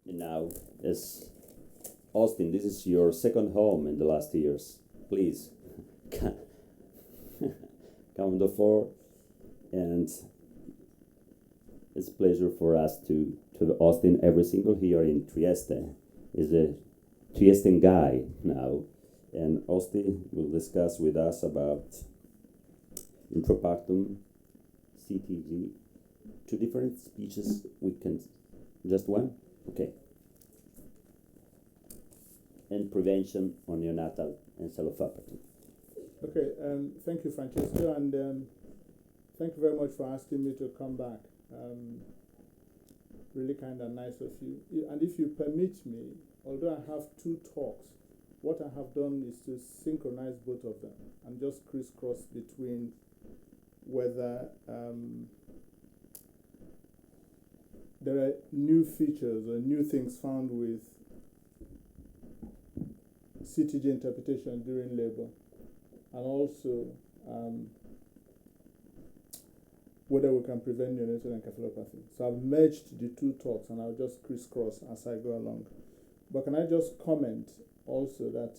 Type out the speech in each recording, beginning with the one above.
And now, as Austin, this is your second home in the last years. Please, come on the floor. And it's a pleasure for us to Austin every single here in Trieste. Is a Trieste guy now. And Austin will discuss with us about intrapartum, CTG, two different speeches. We can, just one? Okay. And prevention on neonatal encephalopathy. Okay, thank you, Francesco, and thank you very much for asking me to come back. Really kind and nice of you. And if you permit me, although I have two talks, what I have done is to synchronize both of them and just crisscross between whether there are new features or new things found with CTG interpretation during labor, and also whether we can prevent neonatal encephalopathy. So I've merged the two talks and I'll just crisscross as I go along. But can I just comment also that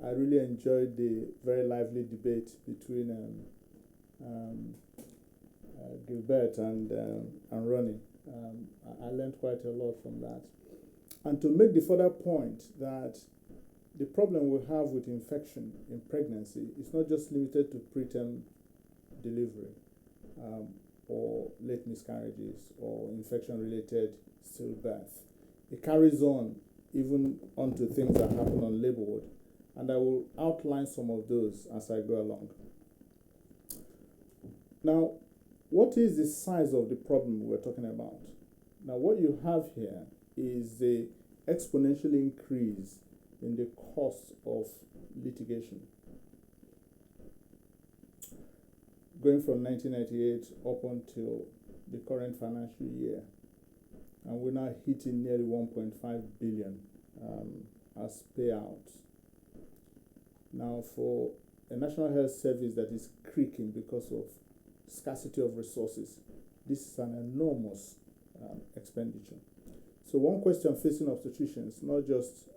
I really enjoyed the very lively debate between Gilbert and Ronnie. I learned quite a lot from that. And to make the further point that the problem we have with infection in pregnancy is not just limited to preterm delivery or late miscarriages or infection-related stillbirth. It carries on even onto things that happen on labor ward, and I will outline some of those as I go along. Now, what is the size of the problem we're talking about? Now, what you have here is the exponential increase in the cost of litigation, going from 1998 up until the current financial year. And we're now hitting nearly 1.5 billion as payouts. Now, for a national health service that is creaking because of scarcity of resources, this is an enormous expenditure. So one question facing obstetricians, not just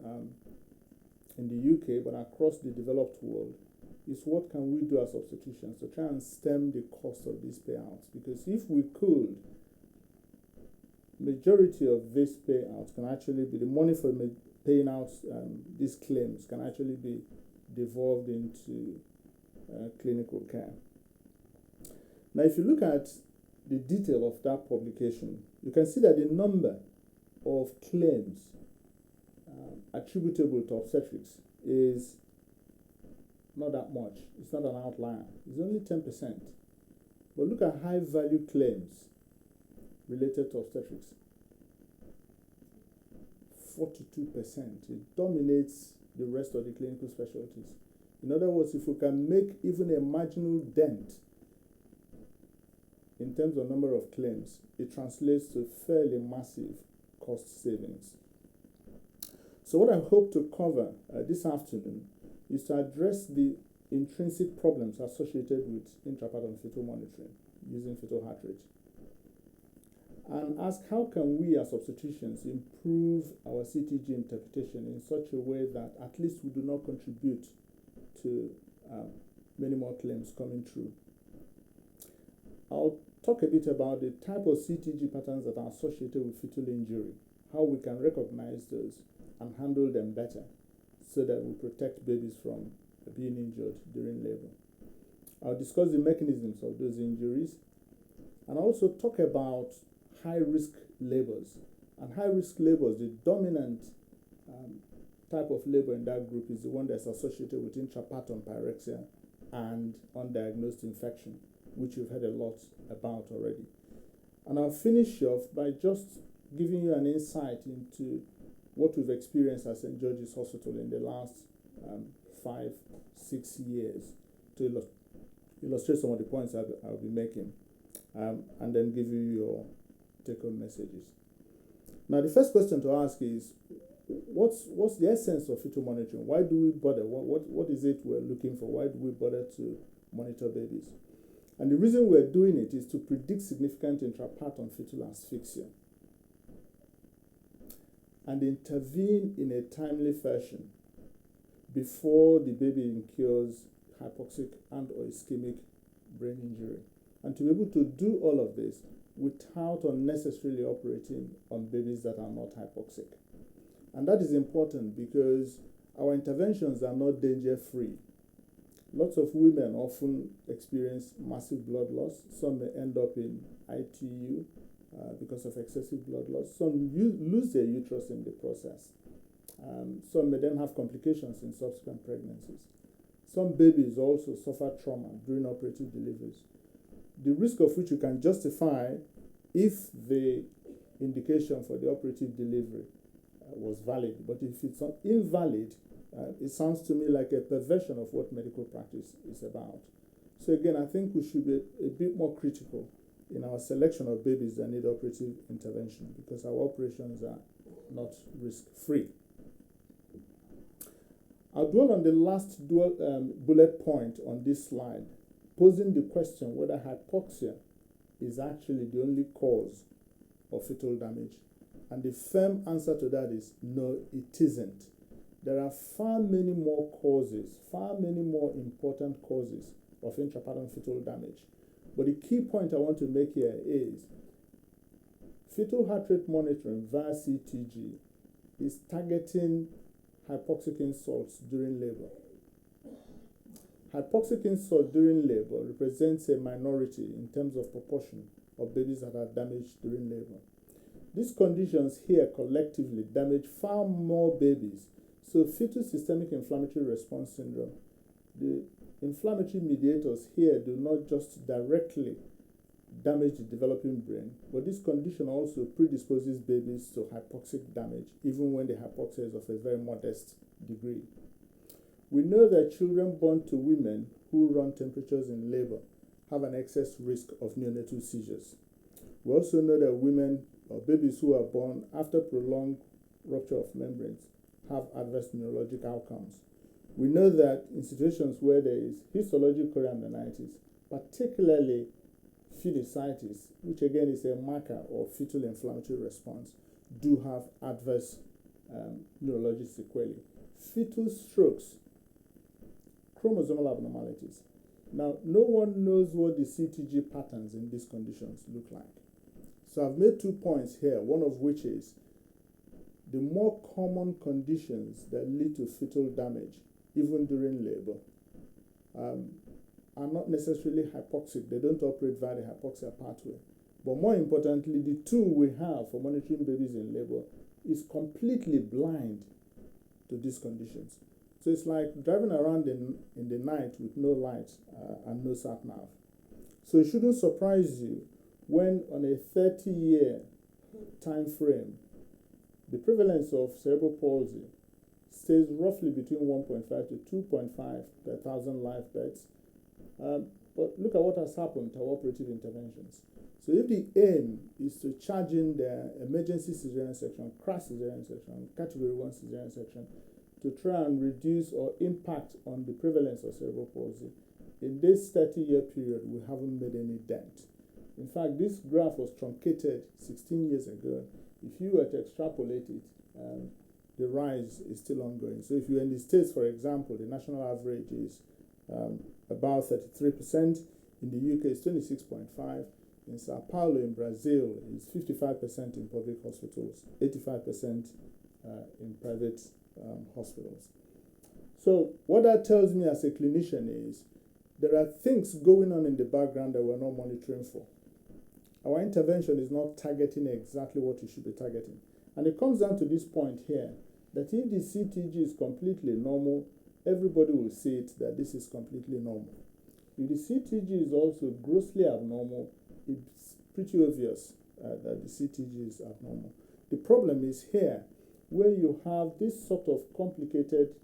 in the UK, but across the developed world, is what can we do as obstetricians to try and stem the cost of these payouts? Because if we could, majority of these payouts can actually be, the money for paying out these claims can actually be devolved into clinical care. Now, if you look at the detail of that publication, you can see that the number of claims attributable to obstetrics is not that much. It's not an outlier. It's only 10%. But look at high value claims related to obstetrics. 42%. It dominates the rest of the clinical specialties. In other words, if we can make even a marginal dent in terms of number of claims, it translates to fairly massive cost savings. So what I hope to cover this afternoon is to address the intrinsic problems associated with intrapartum fetal monitoring using fetal heart rate, and ask how can we as obstetricians improve our CTG interpretation in such a way that at least we do not contribute to many more claims coming through. I'll talk a bit about the type of CTG patterns that are associated with fetal injury, how we can recognize those and handle them better so that we protect babies from being injured during labor. I'll discuss the mechanisms of those injuries and also talk about high-risk labors. And high-risk labors, the dominant type of labor in that group is the one that's associated with intrapartum pyrexia and undiagnosed infection, which you've heard a lot about already. And I'll finish off by just giving you an insight into what we've experienced at St. George's Hospital in the last 5-6 years to illustrate some of the points I'll be making, and then give you your take-home messages. Now, the first question to ask is, what's the essence of fetal monitoring? Why do we bother? What is it we're looking for? Why do we bother to monitor babies? And the reason we're doing it is to predict significant intrapartum fetal asphyxia. and intervene in a timely fashion before the baby incurs hypoxic and or ischemic brain injury. And to be able to do all of this without unnecessarily operating on babies that are not hypoxic. And that is important because our interventions are not danger-free. Lots of women often experience massive blood loss. Some may end up in ITU because of excessive blood loss. Some lose their uterus in the process. Some may then have complications in subsequent pregnancies. Some babies also suffer trauma during operative deliveries, the risk of which you can justify if the indication for the operative delivery was valid. But if it's invalid, it sounds to me like a perversion of what medical practice is about. So again, I think we should be a bit more critical in our selection of babies that need operative intervention, because our operations are not risk-free. I'll dwell on the last bullet point on this slide, posing the question whether hypoxia is actually the only cause of fetal damage. And the firm answer to that is no, it isn't. There are far many more causes, far many more important causes of intrapartum fetal damage. But the key point I want to make here is fetal heart rate monitoring via CTG is targeting hypoxic insults during labor. Hypoxic insult during labor represents a minority in terms of proportion of babies that are damaged during labor. These conditions here collectively damage far more babies. So fetal systemic inflammatory response syndrome, the inflammatory mediators here do not just directly damage the developing brain, but this condition also predisposes babies to hypoxic damage, even when the hypoxia is of a very modest degree. We know that children born to women who run temperatures in labor have an excess risk of neonatal seizures. We also know that women or babies who are born after prolonged rupture of membranes have adverse neurologic outcomes. We know that in situations where there is histologic chorioamnionitis, particularly fetusitis, which again is a marker of fetal inflammatory response, do have adverse neurologic sequelae. Fetal strokes, chromosomal abnormalities. Now, no one knows what the CTG patterns in these conditions look like. So I've made 2 points here, one of which is the more common conditions that lead to fetal damage, even during labor, are not necessarily hypoxic. They don't operate via the hypoxia pathway. But more importantly, the tool we have for monitoring babies in labor is completely blind to these conditions. So it's like driving around in the night with no light and no sat-nav. So it shouldn't surprise you when on a 30-year time frame, the prevalence of cerebral palsy stays roughly between 1.5 to 2.5 per 1,000 live births. But look at what has happened to our operative interventions. So if the aim is to charge in the emergency cesarean section, crash cesarean section, category 1 cesarean section, to try and reduce or impact on the prevalence of cerebral palsy, in this 30-year period, we haven't made any dent. In fact, this graph was truncated 16 years ago. If you were to extrapolate it, the rise is still ongoing. So if you're in the States, for example, the national average is about 33%. In the UK, it's 26.5%. In Sao Paulo, in Brazil, it's 55% in public hospitals, 85% in private hospitals. So what that tells me as a clinician is there are things going on in the background that we're not monitoring for. Our intervention is not targeting exactly what you should be targeting. And it comes down to this point here, that if the CTG is completely normal, everybody will see it that this is completely normal. If the CTG is also grossly abnormal, it's pretty obvious that the CTG is abnormal. The problem is here, where you have this sort of complicated,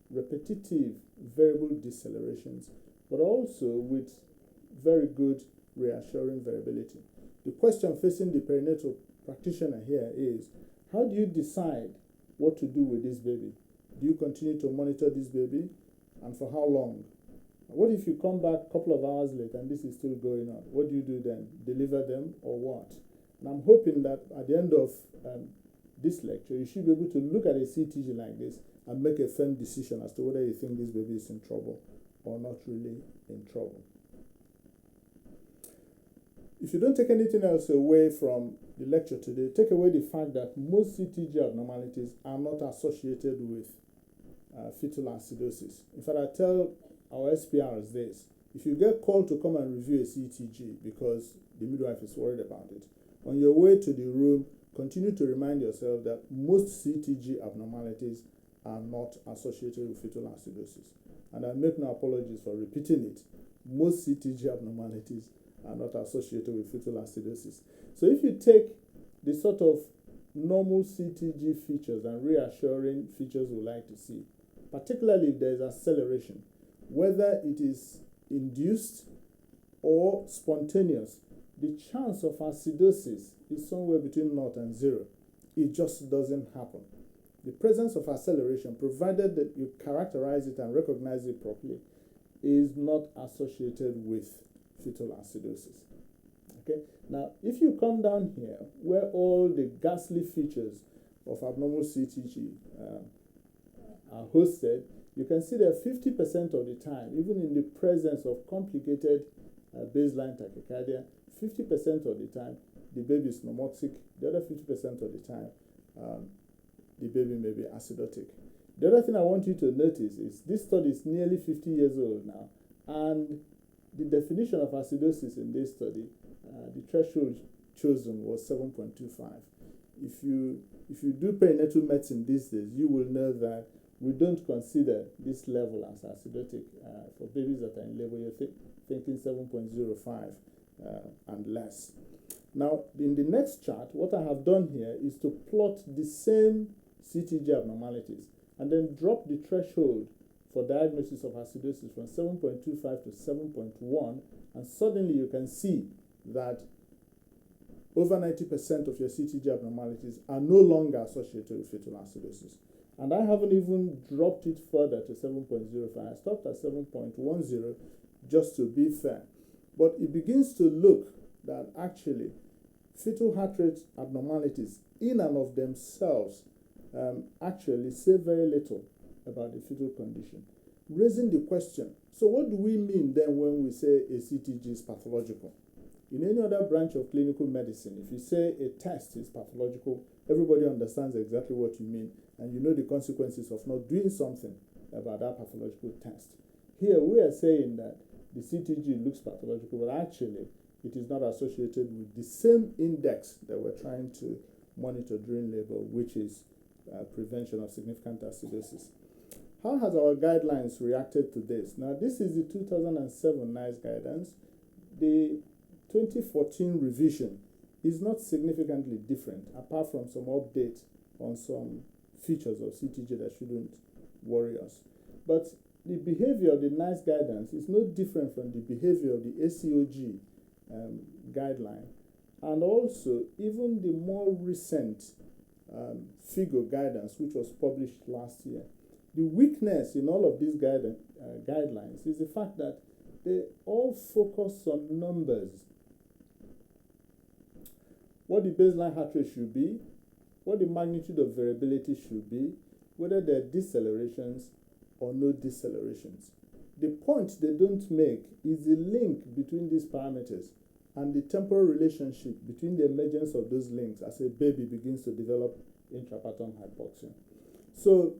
repetitive variable decelerations, but also with very good reassuring variability. The question facing the perinatal practitioner here is, how do you decide what to do with this baby? Do you continue to monitor this baby, and for how long? What if you come back a couple of hours later and this is still going on? What do you do then? Deliver them or what? And I'm hoping that at the end of this lecture, you should be able to look at a CTG like this and make a firm decision as to whether you think this baby is in trouble or not really in trouble. If you don't take anything else away from the lecture today, take away the fact that most CTG abnormalities are not associated with fetal acidosis. In fact, I tell our SPRs this: if you get called to come and review a CTG because the midwife is worried about it, on your way to the room, continue to remind yourself that most CTG abnormalities are not associated with fetal acidosis. And I make no apologies for repeating it. Most CTG abnormalities are not associated with fetal acidosis. So if you take the sort of normal CTG features and reassuring features we like to see, particularly if there is acceleration, whether it is induced or spontaneous, the chance of acidosis is somewhere between 0 and 0. It just doesn't happen. The presence of acceleration, provided that you characterize it and recognize it properly, is not associated with fetal acidosis. Okay. Now, if you come down here, where all the ghastly features of abnormal CTG are hosted, you can see that 50% of the time, even in the presence of complicated baseline tachycardia, 50% of the time, the baby is normoxic. The other 50% of the time, the baby may be acidotic. The other thing I want you to notice is this study is nearly 50 years old now, and the definition of acidosis in this study, the threshold chosen was 7.25. If you do perinatal medicine these days, you will know that we don't consider this level as acidotic. For babies that are in labor, you're thinking 7.05 and less. Now, in the next chart, what I have done here is to plot the same CTG abnormalities and then drop the threshold for diagnosis of acidosis from 7.25 to 7.1, and suddenly you can see that over 90% of your CTG abnormalities are no longer associated with fetal acidosis. And I haven't even dropped it further to 7.05. I stopped at 7.10 just to be fair. But it begins to look that actually fetal heart rate abnormalities in and of themselves actually say very little about the fetal condition, raising the question, so what do we mean then when we say a CTG is pathological? In any other branch of clinical medicine, if you say a test is pathological, everybody understands exactly what you mean, and you know the consequences of not doing something about that pathological test. Here we are saying that the CTG looks pathological, but actually it is not associated with the same index that we're trying to monitor during labor, which is prevention of significant acidosis. How has our guidelines reacted to this? Now, this is the 2007 NICE guidance. The 2014 revision is not significantly different, apart from some updates on some features of CTG that shouldn't worry us. But the behavior of the NICE guidance is no different from the behavior of the ACOG guideline, and also even the more recent FIGO guidance, which was published last year. The weakness in all of these guidelines is the fact that they all focus on numbers. What the baseline heart rate should be, what the magnitude of variability should be, whether there are decelerations or no decelerations. The point they don't make is the link between these parameters and the temporal relationship between the emergence of those links as a baby begins to develop intrapartum hypoxia. So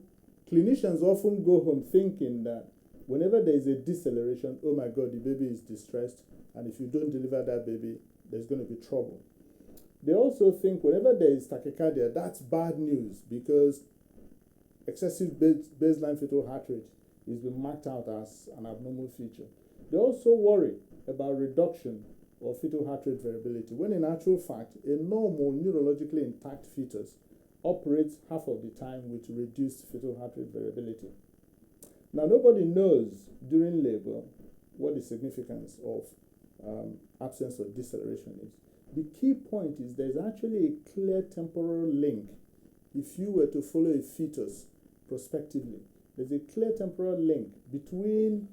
clinicians often go home thinking that whenever there is a deceleration, oh my God, the baby is distressed, and if you don't deliver that baby, there's going to be trouble. They also think whenever there is tachycardia, that's bad news because excessive baseline fetal heart rate is being marked out as an abnormal feature. They also worry about reduction of fetal heart rate variability, when in actual fact, a normal neurologically intact fetus operates half of the time with reduced fetal heart rate variability. Now, nobody knows during labor what the significance of absence of deceleration is. The key point is there's actually a clear temporal link. If you were to follow a fetus prospectively, there's a clear temporal link between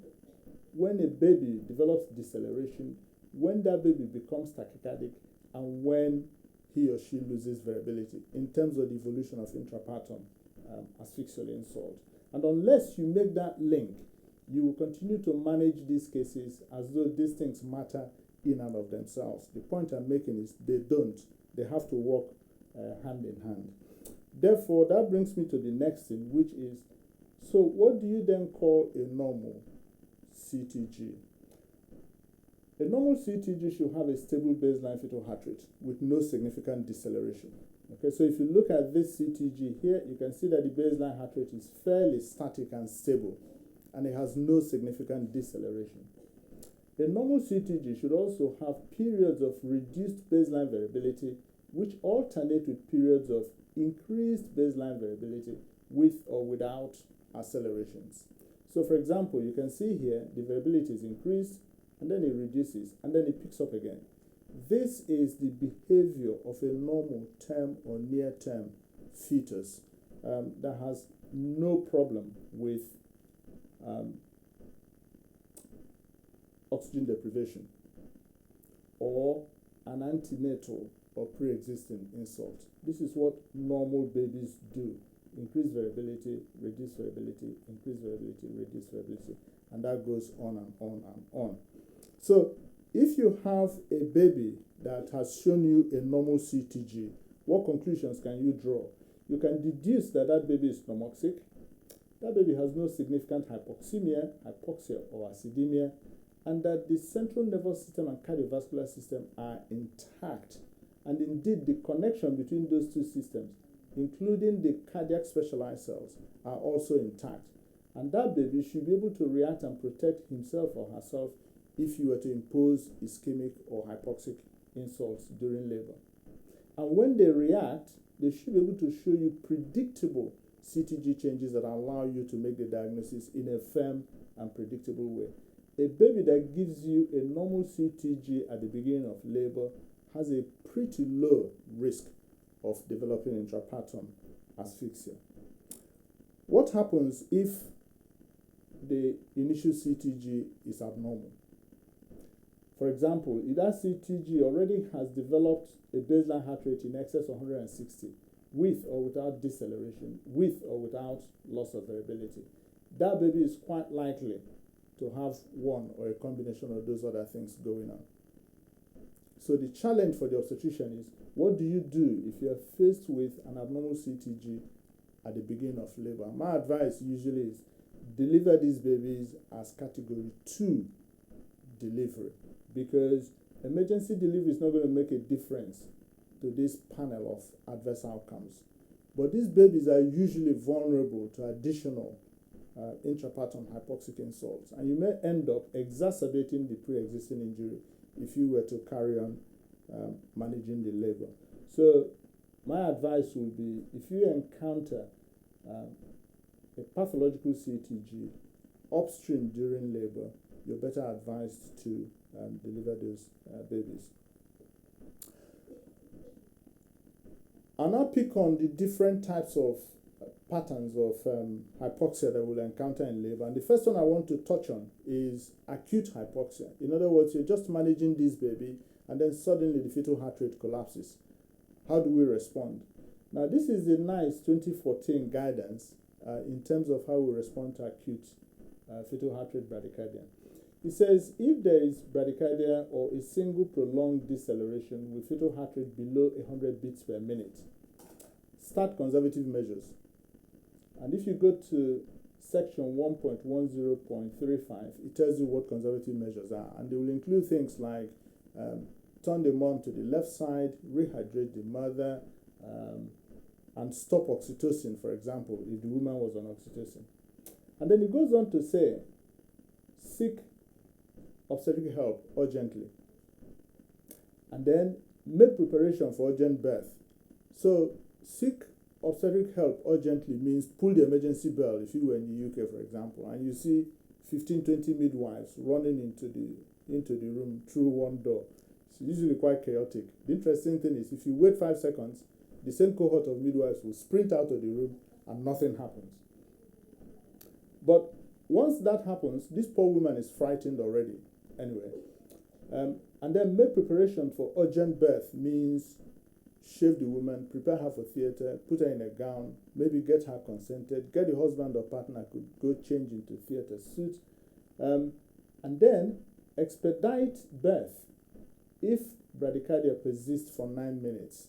when a baby develops deceleration, when that baby becomes tachycardic, and when he or she loses variability in terms of the evolution of intrapartum asphyxial insult. And unless you make that link, you will continue to manage these cases as though these things matter in and of themselves. The point I'm making is they don't. They have to work hand in hand. Therefore, that brings me to the next thing, which is, so what do you then call a normal CTG? A normal CTG should have a stable baseline fetal heart rate with no significant deceleration. Okay, so if you look at this CTG here, you can see that the baseline heart rate is fairly static and stable, and it has no significant deceleration. A normal CTG should also have periods of reduced baseline variability, which alternate with periods of increased baseline variability with or without accelerations. So for example, you can see here the variability is increased, and then it reduces, and then it picks up again. This is the behavior of a normal term or near-term fetus that has no problem with oxygen deprivation or an antenatal or pre-existing insult. This is what normal babies do. Increase variability, reduce variability, increase variability, reduce variability, and that goes on and on and on. So if you have a baby that has shown you a normal CTG, what conclusions can you draw? You can deduce that that baby is normoxic, that baby has no significant hypoxemia, hypoxia, or acidemia, and that the central nervous system and cardiovascular system are intact. And indeed, the connection between those two systems, including the cardiac specialized cells, are also intact. And that baby should be able to react and protect himself or herself if you were to impose ischemic or hypoxic insults during labor. And when they react, they should be able to show you predictable CTG changes that allow you to make the diagnosis in a firm and predictable way. A baby that gives you a normal CTG at the beginning of labor has a pretty low risk of developing intrapartum asphyxia. What happens if the initial CTG is abnormal? For example, if that CTG already has developed a baseline heart rate in excess of 160, with or without deceleration, with or without loss of variability, that baby is quite likely to have one or a combination of those other things going on. So the challenge for the obstetrician is, what do you do if you're faced with an abnormal CTG at the beginning of labor? My advice usually is deliver these babies as category 2 delivery, because emergency delivery is not going to make a difference to this panel of adverse outcomes. But these babies are usually vulnerable to additional intrapartum hypoxic insults, and you may end up exacerbating the pre-existing injury if you were to carry on managing the labor. So my advice would be, if you encounter a pathological CTG upstream during labor, you're better advised to deliver those babies. I'll now pick on the different types of patterns of hypoxia that we'll encounter in labor. And the first one I want to touch on is acute hypoxia. In other words, you're just managing this baby and then suddenly the fetal heart rate collapses. How do we respond? Now, this is a nice 2014 guidance in terms of how we respond to acute fetal heart rate bradycardia. It says if there is bradycardia or a single prolonged deceleration with fetal heart rate below 100 beats per minute, start conservative measures. And if you go to section 1.10.35, it tells you what conservative measures are. And they will include things like turn the mom to the left side, rehydrate the mother, and stop oxytocin, for example, if the woman was on oxytocin. And then it goes on to say, seek obstetric help urgently. And then make preparation for urgent birth. So seek obstetric help urgently means pull the emergency bell if you were in the UK, for example, and you see 15-20 midwives running into the room through one door. It's usually quite chaotic. The interesting thing is, if you wait 5 seconds, the same cohort of midwives will sprint out of the room and nothing happens. But once that happens, this poor woman is frightened already anyway. And then make preparation for urgent birth means shave the woman, prepare her for theater, put her in a gown, maybe get her consented, get the husband or partner could go change into theater suit, and then expedite birth if bradycardia persists for 9 minutes.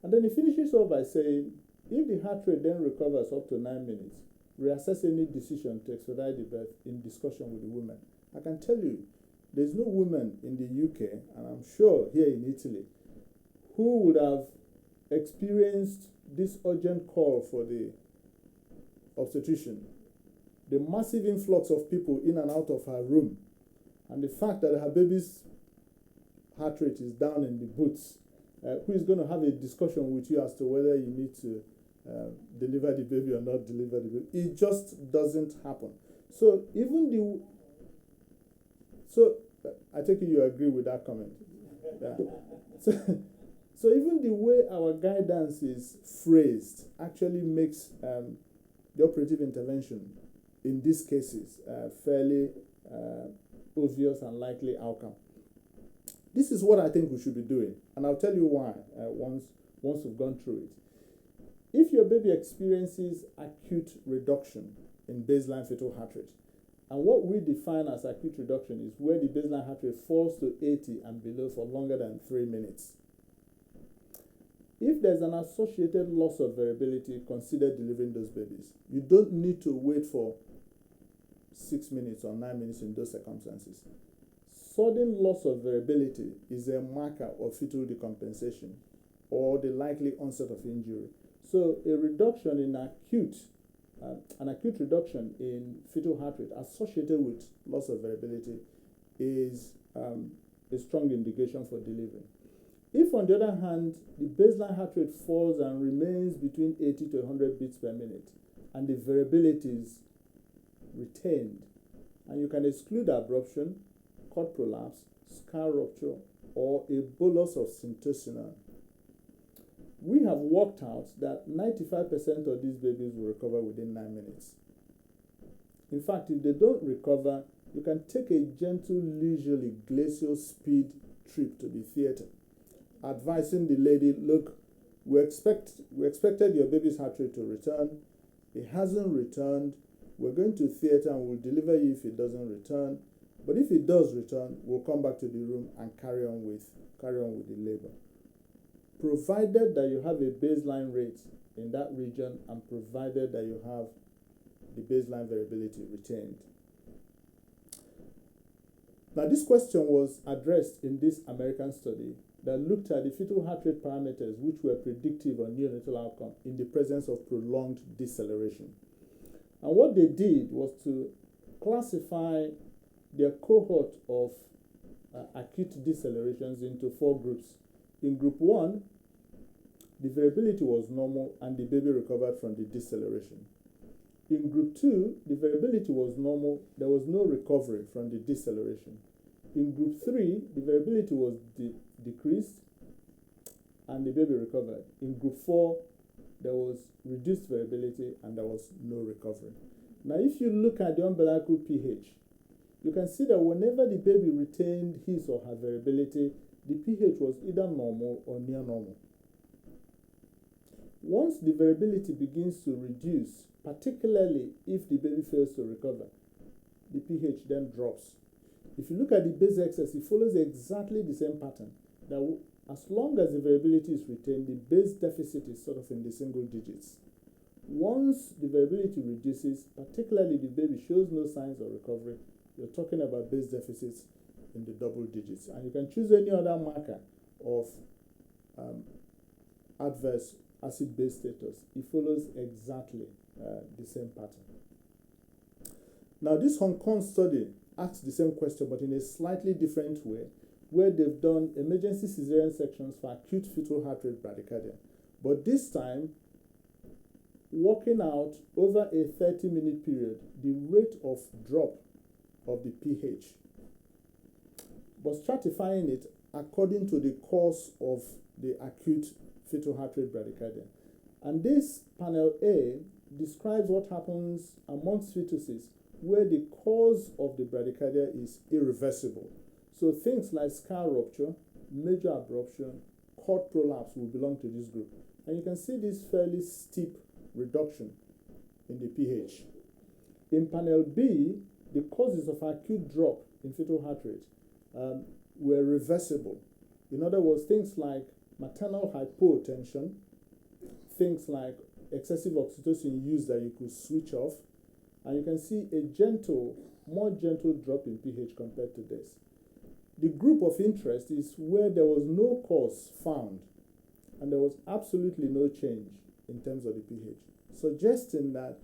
And then he finishes off by saying, if the heart rate then recovers up to 9 minutes, reassess any decision to expedite the birth in discussion with the woman. I can tell you, there's no woman in the UK, and I'm sure here in Italy, who would have experienced this urgent call for the obstetrician, the massive influx of people in and out of her room, and the fact that her baby's heart rate is down in the boots, who is going to have a discussion with you as to whether you need to deliver the baby or not deliver the baby. It just doesn't happen. So I take it you agree with that comment. Yeah. So even the way our guidance is phrased actually makes the operative intervention in these cases fairly obvious and likely outcome. This is what I think we should be doing, and I'll tell you why once we've gone through it. If your baby experiences acute reduction in baseline fetal heart rate, and what we define as acute reduction is where the baseline heart rate falls to 80 and below for longer than 3 minutes. If there's an associated loss of variability, consider delivering those babies. You don't need to wait for 6 minutes or 9 minutes in those circumstances. Sudden loss of variability is a marker of fetal decompensation or the likely onset of injury. So a reduction in an acute reduction in fetal heart rate associated with loss of variability is a strong indication for delivery. If, on the other hand, the baseline heart rate falls and remains between 80 to 100 beats per minute, and the variability is retained, and you can exclude abruption, cord prolapse, scar rupture, or a bolus of syntocinon, we have worked out that 95% of these babies will recover within 9 minutes. In fact, if they don't recover, you can take a gentle, leisurely glacial speed trip to the theater, advising the lady, look, we expected your baby's heart rate to return. It hasn't returned. We're going to theater and we'll deliver you if it doesn't return. But if it does return, we'll come back to the room and carry on with the labor, provided that you have a baseline rate in that region and provided that you have the baseline variability retained. Now, this question was addressed in this American study that looked at the fetal heart rate parameters which were predictive of neonatal outcome in the presence of prolonged deceleration. And what they did was to classify their cohort of acute decelerations into 4 groups. In group 1, the variability was normal and the baby recovered from the deceleration. In group 2, the variability was normal, there was no recovery from the deceleration. In group 3, the variability was decreased and the baby recovered. In group 4, there was reduced variability and there was no recovery. Now, if you look at the umbilical pH, you can see that whenever the baby retained his or her variability, the pH was either normal or near normal. Once the variability begins to reduce, particularly if the baby fails to recover, the pH then drops. If you look at the base excess, it follows exactly the same pattern. That as long as the variability is retained, the base deficit is sort of in the single digits. Once the variability reduces, particularly the baby shows no signs of recovery, you're talking about base deficits in the double digits. And you can choose any other marker of adverse acid-base status. It follows exactly the same pattern. Now, this Hong Kong study asks the same question, but in a slightly different way, where they've done emergency cesarean sections for acute fetal heart rate bradycardia. But this time, working out over a 30-minute period, the rate of drop of the pH, but stratifying it according to the cause of the acute fetal heart rate bradycardia. And this panel A describes what happens amongst fetuses where the cause of the bradycardia is irreversible. So things like scar rupture, major abruption, cord prolapse will belong to this group. And you can see this fairly steep reduction in the pH. In panel B, the causes of acute drop in fetal heart rate were reversible. In other words, things like maternal hypotension, things like excessive oxytocin use that you could switch off, and you can see a more gentle drop in pH compared to this. The group of interest is where there was no cause found and there was absolutely no change in terms of the pH, suggesting that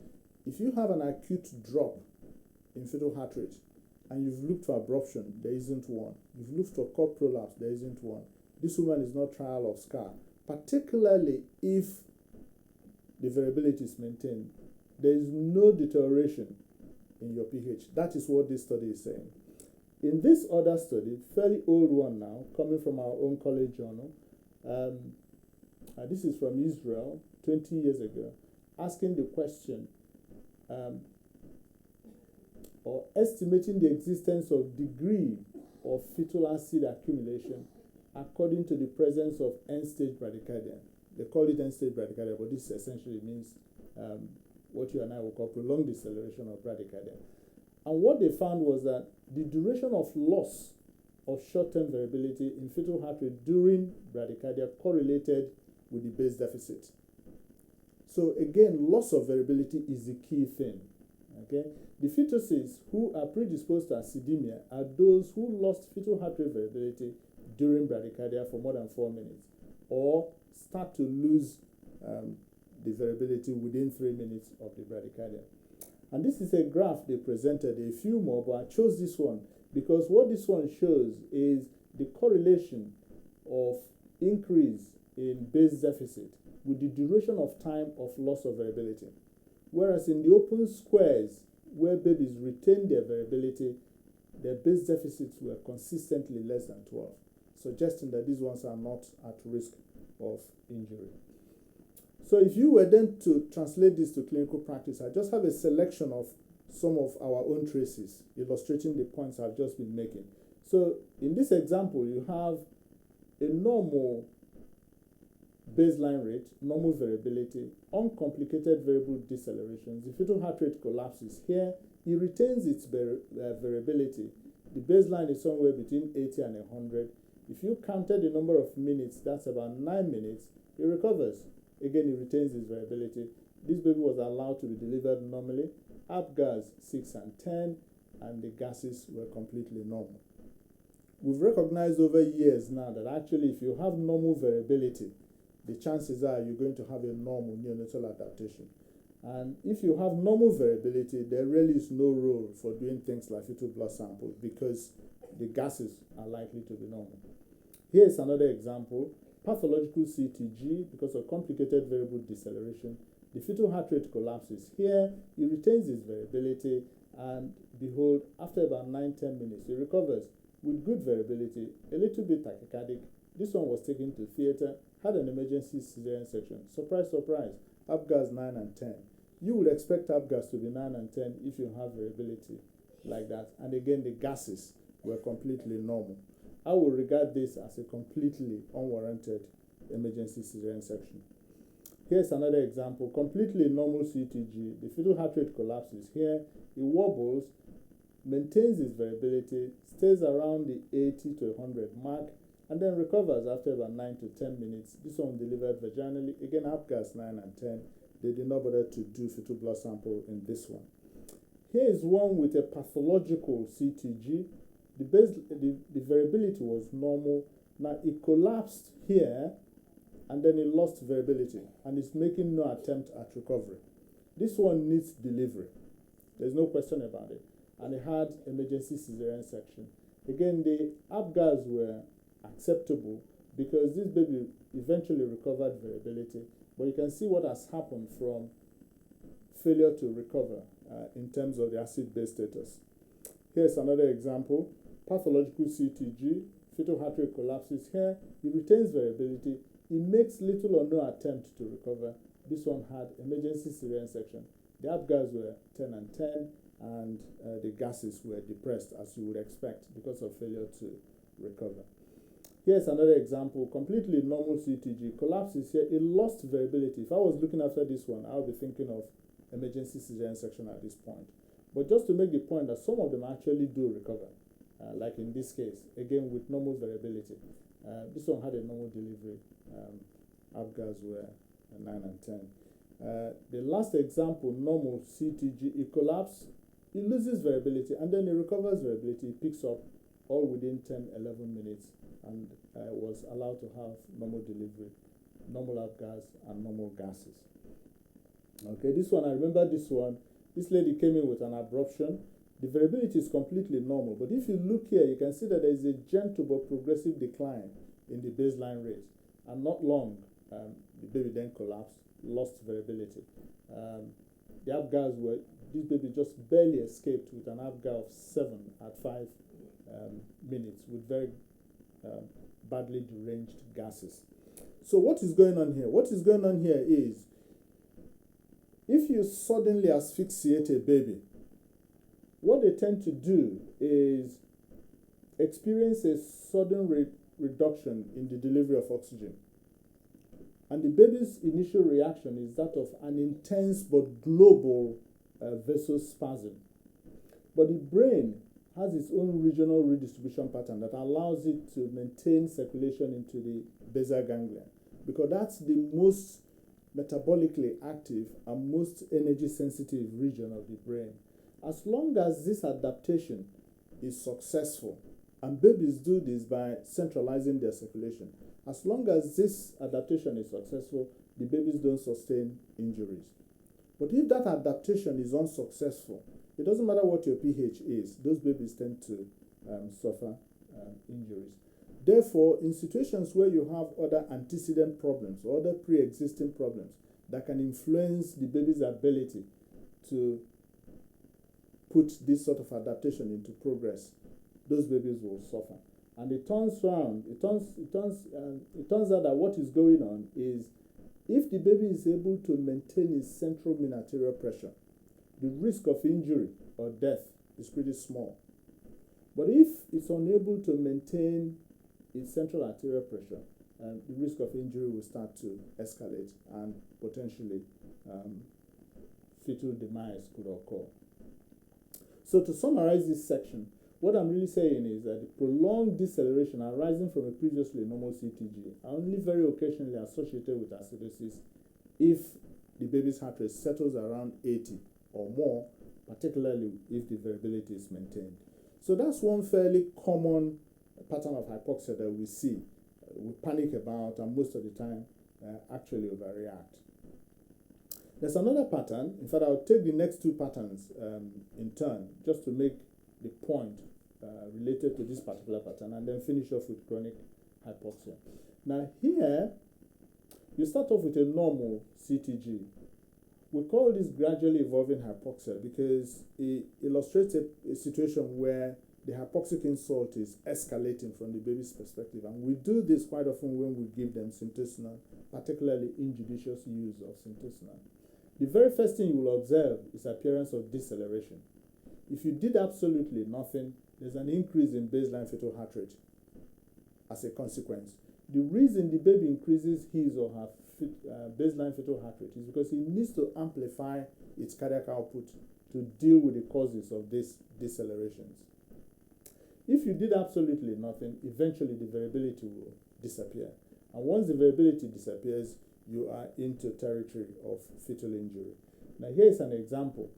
if you have an acute drop in fetal heart rate and you've looked for abruption, there isn't one. You've looked for cord prolapse, there isn't one. This woman is not trial of scar, particularly if the variability is maintained. There is no deterioration in your pH. That is what this study is saying. In this other study, fairly old one now, coming from our own college journal, this is from Israel, 20 years ago, asking the question, or estimating the existence of degree of fetal acid accumulation according to the presence of end-stage bradycardia. They call it end-stage bradycardia, but this essentially means what you and I will call prolonged deceleration of bradycardia. And what they found was that the duration of loss of short-term variability in fetal heart rate during bradycardia correlated with the base deficit. So again, loss of variability is the key thing. Okay, the fetuses who are predisposed to acidemia are those who lost fetal heart rate variability during bradycardia for more than 4 minutes, or start to lose the variability within 3 minutes of the bradycardia. And this is a graph they presented, a few more, but I chose this one because what this one shows is the correlation of increase in base deficit with the duration of time of loss of variability. Whereas in the open squares, where babies retain their variability, their base deficits were consistently less than 12, suggesting that these ones are not at risk of injury. So if you were then to translate this to clinical practice, I just have a selection of some of our own traces illustrating the points I've just been making. So in this example, you have a normal baseline rate, normal variability, uncomplicated variable decelerations. The fetal heart rate collapses here. It retains its variability. The baseline is somewhere between 80 and 100. If you counted the number of minutes, that's about 9 minutes, it recovers. Again, it retains its variability. This baby was allowed to be delivered normally. Apgars 6 and 10, and the gases were completely normal. We've recognized over years now that actually if you have normal variability, the chances are you're going to have a normal neonatal adaptation. And if you have normal variability, there really is no role for doing things like fetal blood samples because the gases are likely to be normal. Here's another example. Pathological CTG, because of complicated variable deceleration, the fetal heart rate collapses here, it retains its variability, and behold, after about 9-10 minutes, it recovers with good variability, a little bit tachycardic. This one was taken to theater, had an emergency cesarean section. Surprise, surprise, Apgars 9 and 10. You would expect Apgars to be 9 and 10 if you have variability like that. And again, the gases were completely normal. I would regard this as a completely unwarranted emergency cesarean section. Here's another example, completely normal CTG. The fetal heart rate collapses here, it wobbles, maintains its variability, stays around the 80 to 100 mark, and then recovers after about 9 to 10 minutes. This one delivered vaginally. Again, Apgars 9 and 10. They did not bother to do fetal blood sample in this one. Here is one with a pathological CTG. The variability was normal. Now it collapsed here, and then it lost variability, and it's making no attempt at recovery. This one needs delivery. There's no question about it. And it had emergency cesarean section. Again, the Apgars were acceptable because this baby eventually recovered variability, but you can see what has happened from failure to recover in terms of the acid-base status. Here's another example, pathological CTG, fetal heart rate collapses here, it retains variability, it makes little or no attempt to recover. This one had emergency cesarean section. The Apgars were 10 and 10, and the gases were depressed as you would expect because of failure to recover. Here's another example, completely normal CTG. Collapse is here, it lost variability. If I was looking after this one, I would be thinking of emergency cesarean section at this point. But just to make the point that some of them actually do recover, like in this case, again with normal variability. This one had a normal delivery. Abgas were 9 and 10. The last example, normal CTG, it collapses, it loses variability, and then it recovers variability, it picks up all within 10-11 minutes, and was allowed to have normal delivery, normal Abgas, and normal gases. Okay, this one, I remember this one. This lady came in with an abruption. The variability is completely normal, but if you look here, you can see that there is a gentle but progressive decline in the baseline rate, and not long, the baby then collapsed, lost variability. The Abgas were, this baby just barely escaped with an Abga of 7 at 5 minutes with very badly deranged gases. So what is going on here? What is going on here is, if you suddenly asphyxiate a baby, what they tend to do is experience a sudden reduction in the delivery of oxygen. And the baby's initial reaction is that of an intense but global vasospasm. But the brain has its own regional redistribution pattern that allows it to maintain circulation into the basal ganglia, because that's the most metabolically active and most energy sensitive region of the brain. As long as this adaptation is successful, and babies do this by centralizing their circulation, as long as this adaptation is successful, the babies don't sustain injuries. But if that adaptation is unsuccessful, it doesn't matter what your pH is, those babies tend to suffer injuries. Therefore, in situations where you have other antecedent problems or other pre-existing problems that can influence the baby's ability to put this sort of adaptation into progress, those babies will suffer. And it turns out that what is going on is, if the baby is able to maintain its central mean arterial pressure, the risk of injury or death is pretty small. But if it's unable to maintain its central arterial pressure, the risk of injury will start to escalate, and potentially fetal demise could occur. So to summarize this section, what I'm really saying is that the prolonged deceleration arising from a previously normal CTG are only very occasionally associated with acidosis if the baby's heart rate settles around 80 or more, particularly if the variability is maintained. So that's one fairly common pattern of hypoxia that we see, we panic about, and most of the time actually overreact. There's another pattern. In fact, I'll take the next two patterns in turn, just to make the point related to this particular pattern, and then finish off with chronic hypoxia. Now here, you start off with a normal CTG. We call this gradually evolving hypoxia because it illustrates a situation where the hypoxic insult is escalating from the baby's perspective. And we do this quite often when we give them syntesinal, particularly injudicious use of syntesinal. The very first thing you will observe is appearance of deceleration. If you did absolutely nothing, there's an increase in baseline fetal heart rate as a consequence. The reason the baby increases his or her baseline fetal heart rate is because it needs to amplify its cardiac output to deal with the causes of these decelerations. If you did absolutely nothing, eventually the variability will disappear. And once the variability disappears, you are into territory of fetal injury. Now here's an example.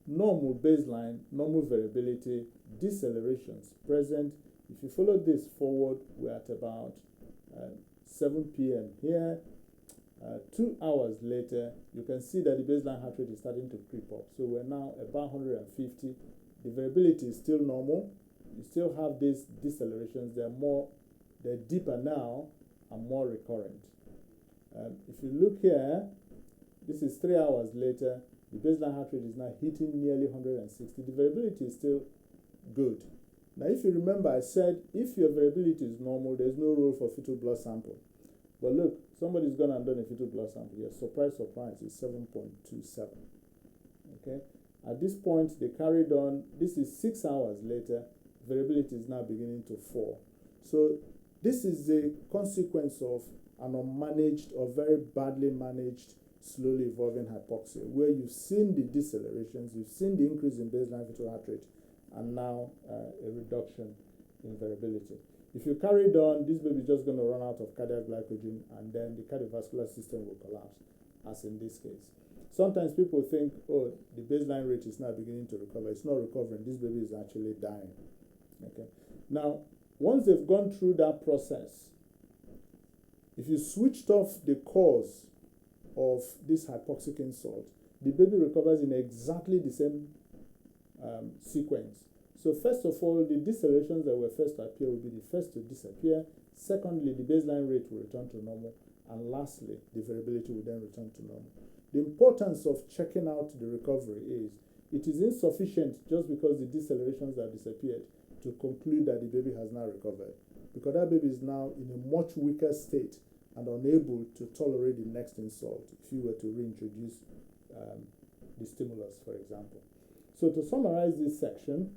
Normal baseline, normal variability, decelerations present. If you follow this forward, we're at about 7 p.m. here. 2 hours later, you can see that the baseline heart rate is starting to creep up. So we're now about 150. The variability is still normal. You still have these decelerations. They're deeper now and more recurrent. If you look here, this is 3 hours later. The baseline heart rate is now hitting nearly 160. The variability is still good. Now, if you remember, I said if your variability is normal, there's no role for fetal blood sample. But look, somebody's gone and done a fetal blood sample here. Surprise, surprise, it's 7.27. Okay? At this point, they carried on. This is 6 hours later. Variability is now beginning to fall. So This is a consequence of an unmanaged or very badly managed slowly evolving hypoxia, where you've seen the decelerations, you've seen the increase in baseline fetal heart rate, and now a reduction in variability. If you carried on, this baby is just going to run out of cardiac glycogen, and then the cardiovascular system will collapse, as in this case. Sometimes people think, oh, the baseline rate is now beginning to recover. It's not recovering. This baby is actually dying. Okay. Now, once they've gone through that process, if you switched off the cause of this hypoxic insult, the baby recovers in exactly the same sequence. So first of all, the decelerations that were first to appear will be the first to disappear. Secondly, the baseline rate will return to normal. And lastly, the variability will then return to normal. The importance of checking out the recovery is it is insufficient just because the decelerations have disappeared to conclude that the baby has now recovered, because that baby is now in a much weaker state and unable to tolerate the next insult if you were to reintroduce the stimulus, for example. So to summarize this section,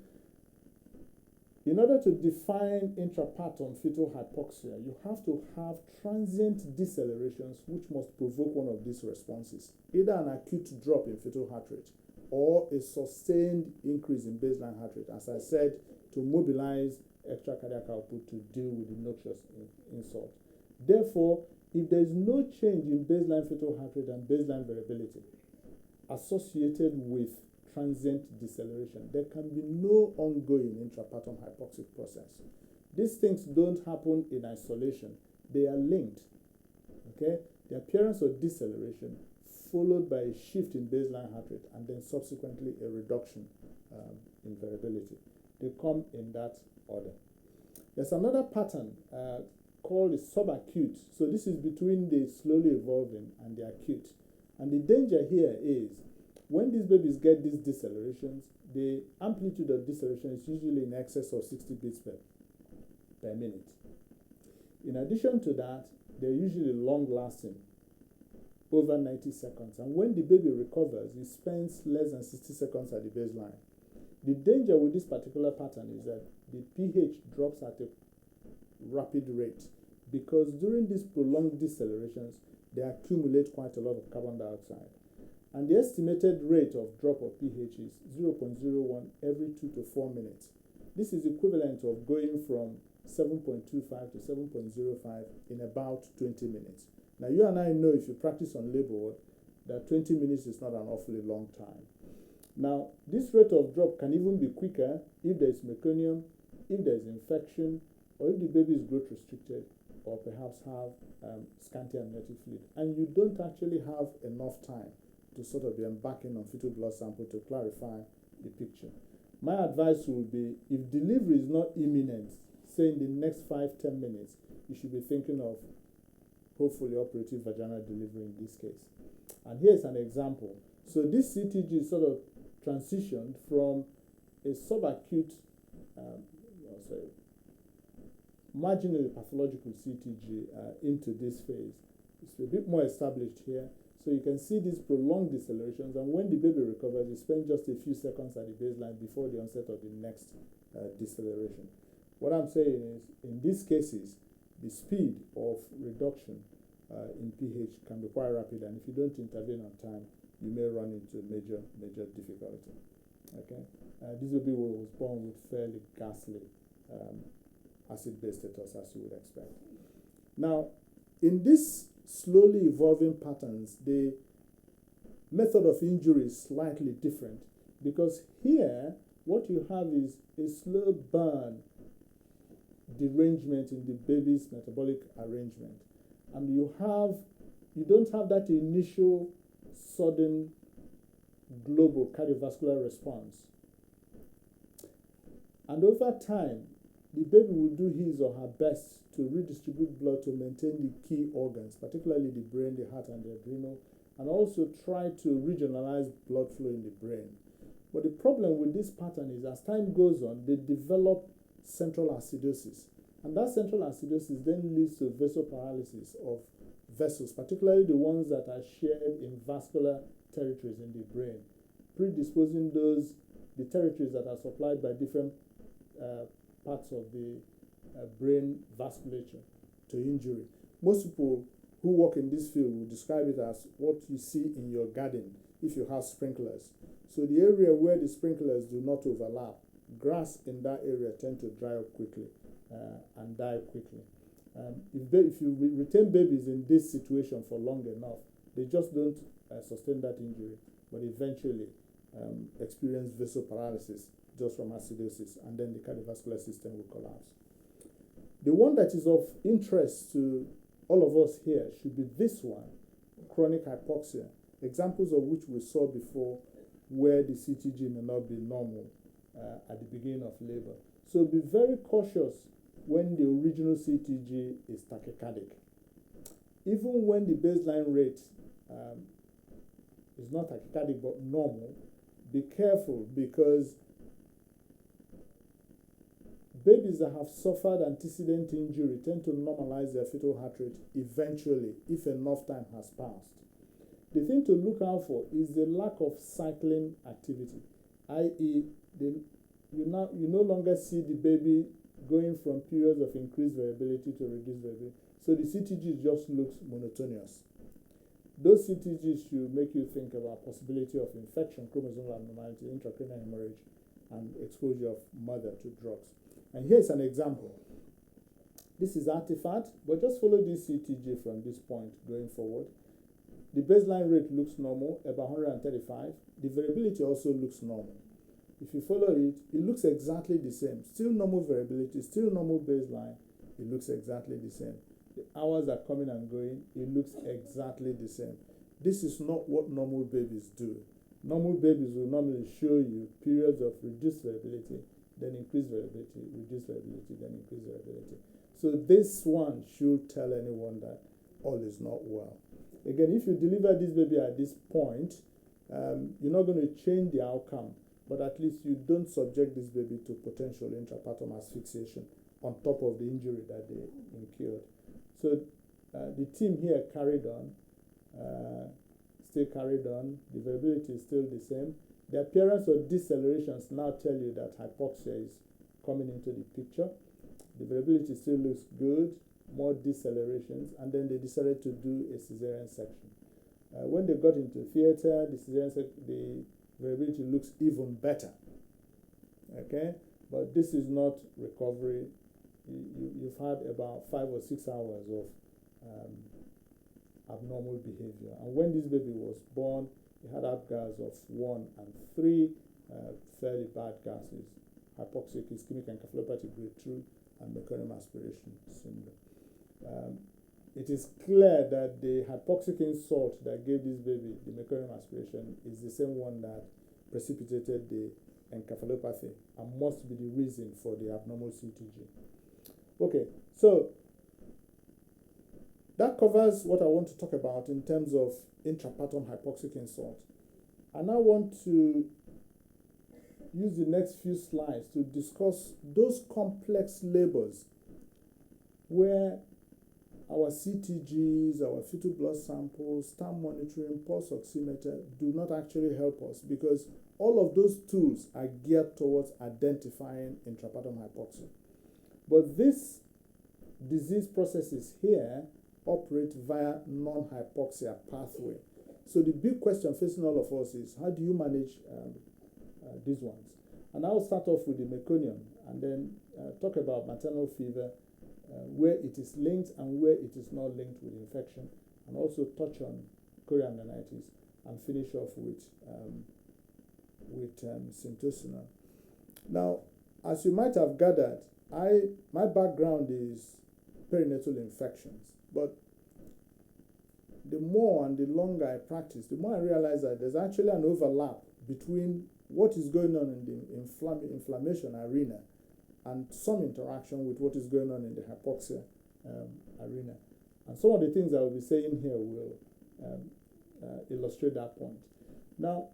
in order to define intrapartum fetal hypoxia, you have to have transient decelerations which must provoke one of these responses, either an acute drop in fetal heart rate or a sustained increase in baseline heart rate, as I said, to mobilize extra cardiac output to deal with the noxious insult. Therefore, if there is no change in baseline fetal heart rate and baseline variability associated with transient deceleration, there can be no ongoing intrapartum hypoxic process. These things don't happen in isolation. They are linked. Okay? The appearance of deceleration followed by a shift in baseline heart rate and then subsequently a reduction in variability. They come in that order. There's another pattern called the subacute. So this is between the slowly evolving and the acute. And the danger here is when these babies get these decelerations, the amplitude of deceleration is usually in excess of 60 beats per minute. In addition to that, they're usually long-lasting, over 90 seconds. And when the baby recovers, he spends less than 60 seconds at the baseline. The danger with this particular pattern is that the pH drops at a rapid rate, because during these prolonged decelerations, they accumulate quite a lot of carbon dioxide. And the estimated rate of drop of pH is 0.01 every 2 to 4 minutes. This is equivalent of going from 7.25 to 7.05 in about 20 minutes. Now, you and I know, if you practice on labor ward, that 20 minutes is not an awfully long time. Now, this rate of drop can even be quicker if there is meconium, if there is infection, or if the baby is growth restricted, or perhaps have scanty amniotic fluid, and you don't actually have enough time to sort of be embarking on fetal blood sample to clarify the picture. My advice would be, if delivery is not imminent, say in the next 5-10 minutes, you should be thinking of hopefully operative vaginal delivery in this case. And here's an example. So this CTG sort of transitioned from a subacute, marginally pathological CTG into this phase. It's a bit more established here. So you can see these prolonged decelerations, and when the baby recovers, you spend just a few seconds at the baseline before the onset of the next deceleration. What I'm saying is, in these cases, the speed of reduction in pH can be quite rapid, and if you don't intervene on time, you may run into major difficulty. Okay, this baby was born with fairly ghastly acid-base status, as you would expect. Now, in this slowly evolving patterns, the method of injury is slightly different, because here what you have is a slow burn derangement in the baby's metabolic arrangement, and you don't have that initial sudden global cardiovascular response, and over time the baby will do his or her best to redistribute blood to maintain the key organs, particularly the brain, the heart, and the adrenal, and also try to regionalize blood flow in the brain. But the problem with this pattern is, as time goes on, they develop central acidosis, and that central acidosis then leads to vasoparalysis of vessels, particularly the ones that are shared in vascular territories in the brain, predisposing the territories that are supplied by different parts of the brain vasculature to injury. Most people who work in this field will describe it as what you see in your garden if you have sprinklers. So the area where the sprinklers do not overlap, grass in that area tend to dry up quickly and die quickly. If you retain babies in this situation for long enough, they just don't sustain that injury, but eventually experience vasoparalysis just from acidosis, and then the cardiovascular system will collapse. The one that is of interest to all of us here should be this one, chronic hypoxia, examples of which we saw before, where the CTG may not be normal at the beginning of labor. So be very cautious when the original CTG is tachycardic. Even when the baseline rate is not tachycardic but normal, be careful, because babies that have suffered antecedent injury tend to normalize their fetal heart rate eventually if enough time has passed. The thing to look out for is the lack of cycling activity, i.e. you no longer see the baby going from periods of increased variability to reduced variability. So the CTG just looks monotonous. Those CTGs should make you think about possibility of infection, chromosomal abnormality, intracranial hemorrhage, and exposure of mother to drugs. And here's an example. This is artifact, but just follow this CTG from this point going forward. The baseline rate looks normal, about 135. The variability also looks normal. If you follow it, it looks exactly the same. Still normal variability, still normal baseline. It looks exactly the same. The hours are coming and going. It looks exactly the same. This is not what normal babies do. Normal babies will normally show you periods of reduced variability, then increased variability, reduced variability, then increased variability. So this one should tell anyone that all is not well. Again, if you deliver this baby at this point, you're not going to change the outcome, but at least you don't subject this baby to potential intrapartum asphyxiation on top of the injury that they incurred. So the team here carried on, still carried on. The variability is still the same. The appearance of decelerations now tell you that hypoxia is coming into the picture. The variability still looks good, more decelerations, and then they decided to do a cesarean section. When they got into theater, the variability looks even better. Okay, but this is not recovery. You've had about 5 or 6 hours of abnormal behavior. And when this baby was born, he had ABGAS of 1 and 3, fairly bad gases, hypoxic ischemic encephalopathy grade 2, and meconium aspiration syndrome. It is clear that the hypoxic insult that gave this baby the meconium aspiration is the same one that precipitated the encephalopathy and must be the reason for the abnormal CTG. Okay, so that covers what I want to talk about in terms of intrapartum hypoxic insult. I now want to use the next few slides to discuss those complex labors where our CTGs, our fetal blood samples, stam monitoring, pulse oximeter do not actually help us, because all of those tools are geared towards identifying intrapartum hypoxia. But these disease processes here operate via non-hypoxia pathway. So the big question facing all of us is, how do you manage these ones? And I'll start off with the meconium and then talk about maternal fever, where it is linked and where it is not linked with infection, and also touch on chorioamnionitis and finish off with syntocinon. Now, as you might have gathered, my background is perinatal infections, but the more and the longer I practice, the more I realize that there's actually an overlap between what is going on in the inflammation arena and some interaction with what is going on in the hypoxia arena. And some of the things I will be saying here will illustrate that point. Now,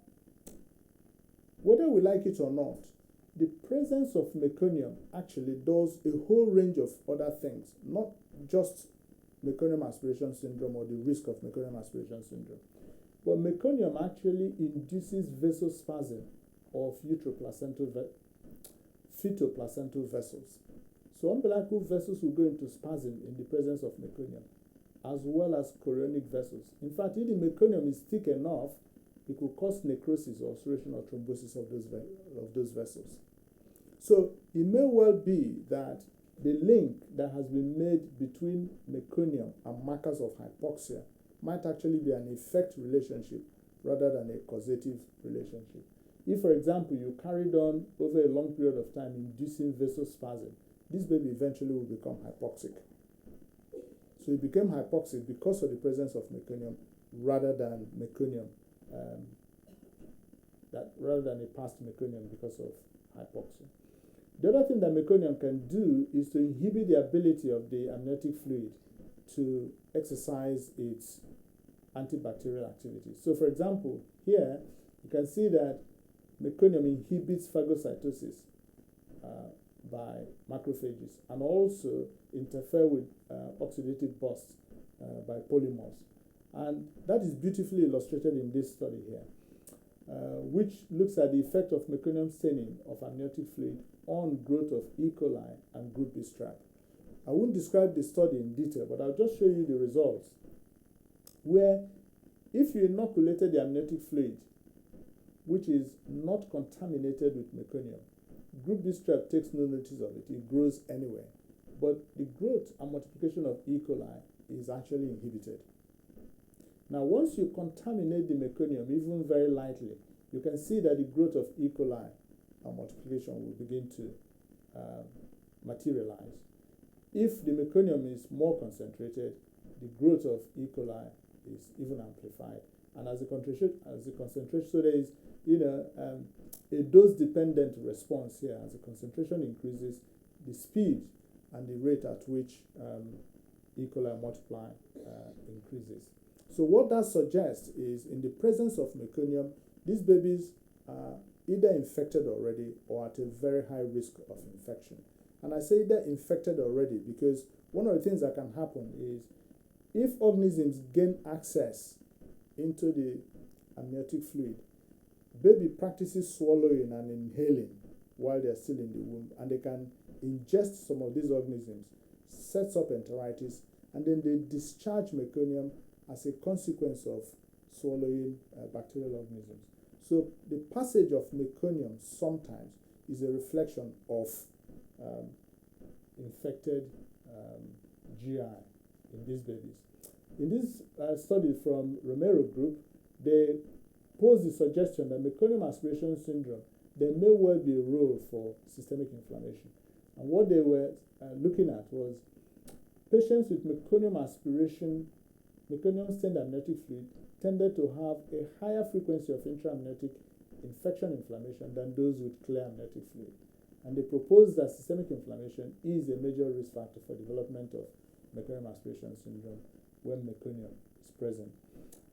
whether we like it or not, the presence of meconium actually does a whole range of other things, not just meconium aspiration syndrome or the risk of meconium aspiration syndrome. But meconium actually induces vasospasm of fetoplacental vessels. So umbilical vessels will go into spasm in the presence of meconium, as well as chorionic vessels. In fact, if the meconium is thick enough, it could cause necrosis or ulceration or thrombosis of those vessels. So it may well be that the link that has been made between meconium and markers of hypoxia might actually be an effect relationship rather than a causative relationship. If, for example, you carried on over a long period of time inducing vasospasm, this baby eventually will become hypoxic. So it became hypoxic because of the presence of meconium rather than meconium, rather than a past meconium because of hypoxia. The other thing that meconium can do is to inhibit the ability of the amniotic fluid to exercise its antibacterial activity. So, for example, here you can see that meconium inhibits phagocytosis by macrophages and also interfere with oxidative burst by polymorphs. And that is beautifully illustrated in this study here, which looks at the effect of meconium staining of amniotic fluid on growth of E. coli and group B strep. I won't describe the study in detail, but I'll just show you the results, where if you inoculated the amniotic fluid, which is not contaminated with meconium, group B strep takes no notice of it. It grows anyway. But the growth and multiplication of E. coli is actually inhibited. Now, once you contaminate the meconium, even very lightly, you can see that the growth of E. coli and multiplication will begin to materialize. If the meconium is more concentrated, the growth of E. coli is even amplified. And as the concentration, so there is, a dose-dependent response here. As the concentration increases, the speed and the rate at which E. coli multiply increases. So what that suggests is, in the presence of meconium, these babies are either infected already or at a very high risk of infection. And I say they're infected already because one of the things that can happen is, if organisms gain access into the amniotic fluid, baby practices swallowing and inhaling while they're still in the womb, and they can ingest some of these organisms, sets up enteritis, and then they discharge meconium as a consequence of swallowing bacterial organisms. So the passage of meconium sometimes is a reflection of infected GI in these babies. In this study from Romero group, they posed the suggestion that meconium aspiration syndrome, there may well be a role for systemic inflammation. And what they were looking at was patients with meconium aspiration, meconium-stained amniotic fluid tended to have a higher frequency of intraamniotic infection inflammation than those with clear amniotic fluid. And they proposed that systemic inflammation is a major risk factor for development of meconium aspiration syndrome when meconium is present.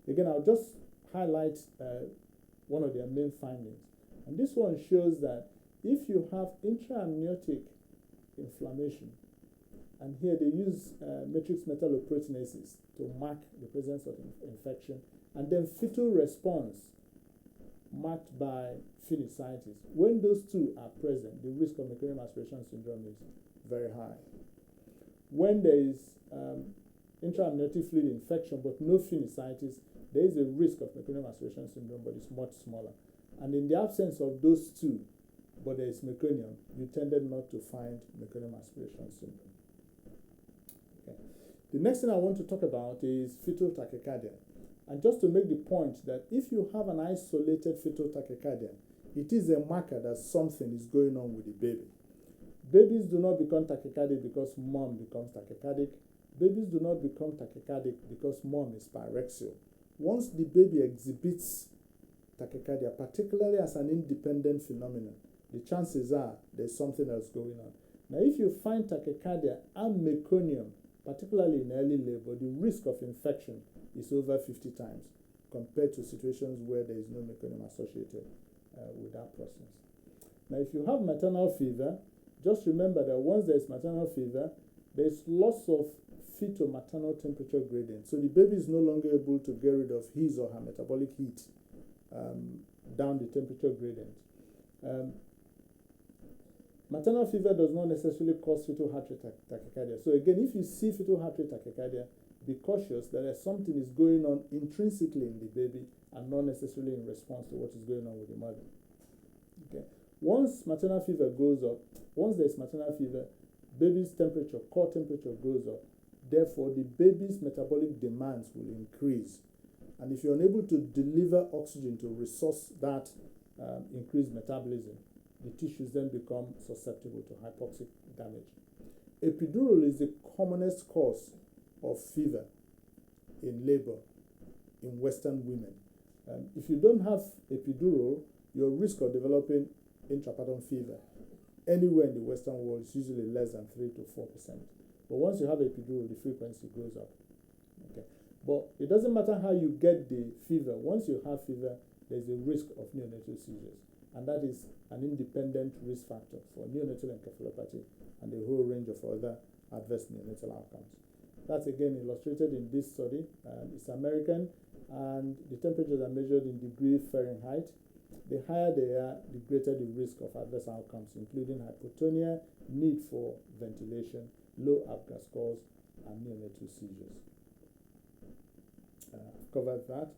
Again, I'll just highlight one of their main findings. And this one shows that if you have intraamniotic inflammation, and here they use matrix metalloproteinases to mark the presence of infection, and then fetal response marked by phenicitis. When those two are present, the risk of meconium aspiration syndrome is very high. When there is intraamniotic fluid infection but no phenicitis, there is a risk of meconium aspiration syndrome, but it's much smaller. And in the absence of those two, but there is meconium, you tended not to find meconium aspiration syndrome. Okay. The next thing I want to talk about is fetal tachycardia. And just to make the point that if you have an isolated fetal tachycardia, it is a marker that something is going on with the baby. Babies do not become tachycardic because mom becomes tachycardic. Babies do not become tachycardic because mom is pyrexial. Once the baby exhibits tachycardia, particularly as an independent phenomenon, the chances are there's something else going on. Now, if you find tachycardia and meconium, particularly in early labor, the risk of infection is over 50 times compared to situations where there is no meconium associated with that process. Now, if you have maternal fever, just remember that once there is maternal fever, there is loss of fetal-maternal temperature gradient. So the baby is no longer able to get rid of his or her metabolic heat down the temperature gradient. Maternal fever does not necessarily cause fetal heart rate tachycardia. So again, if you see fetal heart rate tachycardia, be cautious that something is going on intrinsically in the baby and not necessarily in response to what is going on with the mother. Okay. Once maternal fever goes up, once there's maternal fever, baby's temperature, core temperature goes up. Therefore, the baby's metabolic demands will increase. And if you're unable to deliver oxygen to resource that increased metabolism, the tissues then become susceptible to hypoxic damage. Epidural is the commonest cause of fever in labor in Western women. If you don't have epidural, your risk of developing intrapartum fever anywhere in the Western world is usually less than 3 to 4%. But once you have epidural, the frequency goes up. Okay. But it doesn't matter how you get the fever. Once you have fever, there's a risk of neonatal seizures. And that is an independent risk factor for neonatal encephalopathy and a whole range of other adverse neonatal outcomes. That's again illustrated in this study. It's American, and the temperatures are measured in degree Fahrenheit. The higher they are, the greater the risk of adverse outcomes, including hypotonia, need for ventilation, low APGAR scores, and neonatal seizures. I've covered that.